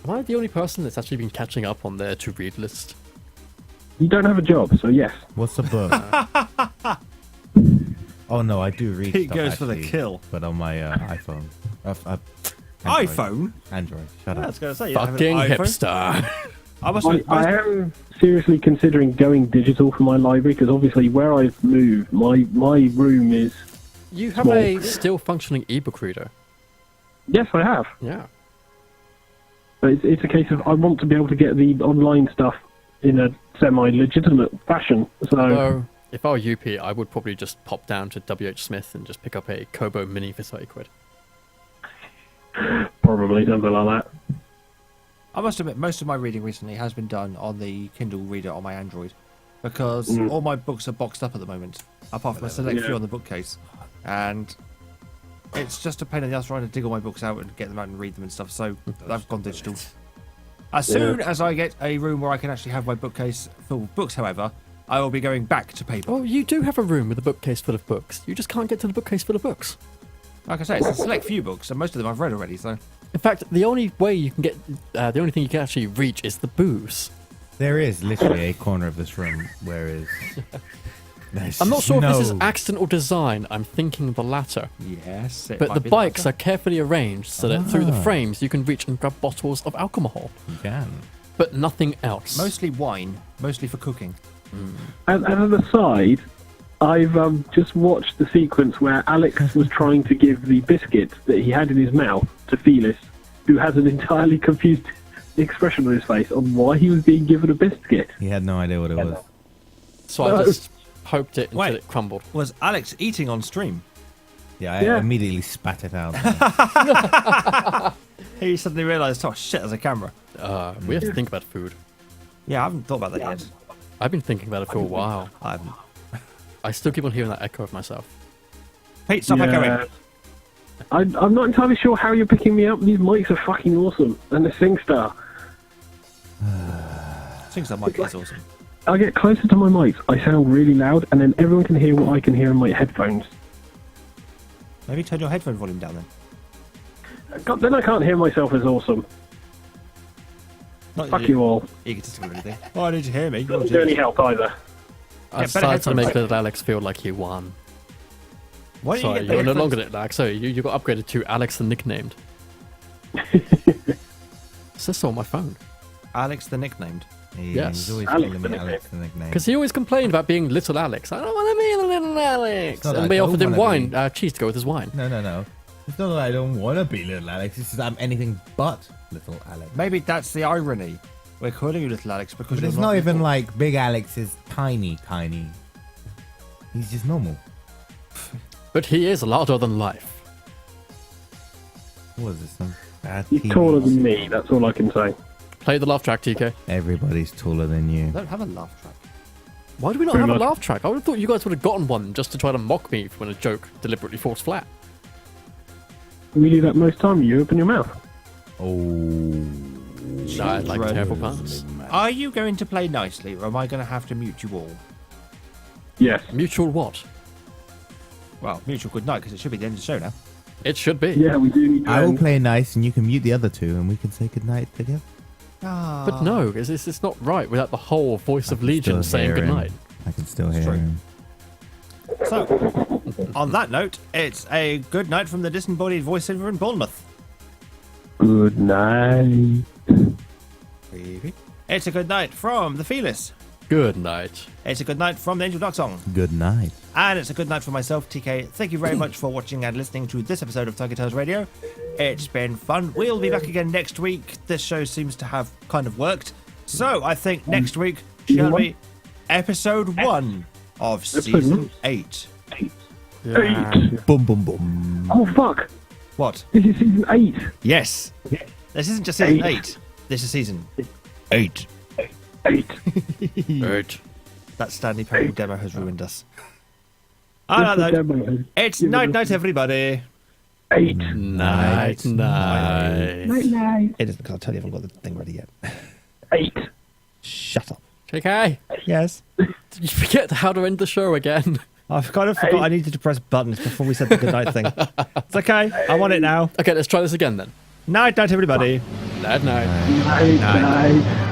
Am I the only person that's actually been catching up on their to-read list? You don't have a job, so yes. What's the book? Oh no, I do read Pete stuff, goes for the actually, kill. but on my iPhone. Android. iPhone? Android. Shut I up. was going to say, you have an Fucking iPhone? hipster. I must I am seriously considering going digital for my library because obviously where I've moved, my room is... You have a still functioning ebook reader. Yes, I have. Yeah. But it's a case of I want to be able to get the online stuff in a semi-legitimate fashion. So Although, if I were UP, I would probably just pop down to WH Smith and just pick up a Kobo Mini for 30 quid. probably something like that. I must admit, most of my reading recently has been done on the Kindle reader on my Android because all my books are boxed up at the moment, apart from a select few on the bookcase. And it's just a pain in the ass trying to dig all my books out and get them out and read them and stuff, so I've gone digital. As soon as I get a room where I can actually have my bookcase full of books, however, I will be going back to paper. Oh, you do have a room with a bookcase full of books. You just can't get to the bookcase full of books. Like I say, it's a select few books, and most of them I've read already, so... In fact, the only way you can get, the only thing you can actually reach is the booze. There is literally a corner of this room where is. I'm not sure if this is accidental design. I'm thinking the latter. Yes, it But might the be bikes are carefully arranged so that through the frames you can reach and grab bottles of alcohol. You can. but nothing else. Mostly wine, mostly for cooking. And on the side, I've just watched the sequence where Alex was trying to give the biscuit that he had in his mouth to Felis, who has an entirely confused expression on his face on why he was being given a biscuit. He had no idea what it was. So I just poked it until Wait. it crumbled. Was Alex eating on stream? Yeah, I Yeah. immediately spat it out. He suddenly realised, oh shit, there's a camera. We have to think about food. Yeah, I haven't thought about that yet. I've been thinking about it for a while. I haven't. I still keep on hearing that echo of myself. Pete, stop echoing. I'm not entirely sure how you're picking me up. These mics are fucking awesome. And the SingStar. Thinks that mic is awesome. I get closer to my mics, I sound really loud, and then everyone can hear what I can hear in my headphones. Maybe turn your headphone volume down then. God, then I can't hear myself as awesome. Not Fuck you all. Egotistical or anything. Oh, I need to hear me. You're Doesn't do any help either. I better decided to headphones. make little Alex feel like he won. Why don't Sorry, you get the you're no headphones? longer little Alex. Sorry, you got upgraded to Alex the Nicknamed. It says so on my phone. Alex the nicknamed. Yes. He's always Alex calling the me nickname. Alex the nickname. Because he always complained about being little Alex. I don't want to be little Alex. not that And I we don't offered him wanna wine, be. cheese to go with his wine. No. It's not that I don't want to be little Alex. It's just I'm anything but little Alex. Maybe that's the irony. We're calling you little Alex because But you're it's not even little. like Big Alex is tiny. He's just normal. But he is larger than life. What is this? Some bad He's TV? taller than me, that's all I can say. Play the laugh track, TK. Everybody's taller than you. I don't have a laugh track. Why do we not Pretty have a much. laugh track? I would have thought you guys would have gotten one just to try to mock me when a joke deliberately falls flat. We do that most time, you open your mouth. Oh. No, I like terrible puns. Are you going to play nicely, or am I going to have to mute you all? Yes. Mutual what? Well, mutual good night, because it should be the end of the show now. It should be. Yeah, we do need to I will end. play nice, and you can mute the other two, and we can say goodnight together. But no, it's not right without the whole voice of I can Legion still saying hear him. goodnight. I can still hear true. him. So, on that note, it's a good night from the disembodied voiceover in Bournemouth. Good night. It's a good night from the Felis. Good night. It's a good night from the Angel Duck Song. Good night. And it's a good night for myself, TK. Thank you very much for watching and listening to this episode of TigerTails Radio. It's been fun. We'll be back again next week. This show seems to have kind of worked. So I think next week shall be episode 1 of season 8. 8. Boom, boom, boom. Oh, fuck. What? This is season 8. Yes. This isn't just season 8. This is season 8. 8. Right. That Stanley Parable demo has ruined us. I don't know. It's night night, everybody. 8. Night, night. Night. It is because I tell you I haven't got the thing ready yet. 8. Shut up. JK, Yes. did you forget how to end the show again? I've kind of forgot I needed to press buttons before we said the good night thing. It's okay. I want it now. Okay, let's try this again then. Night night, everybody. Night, night. Night.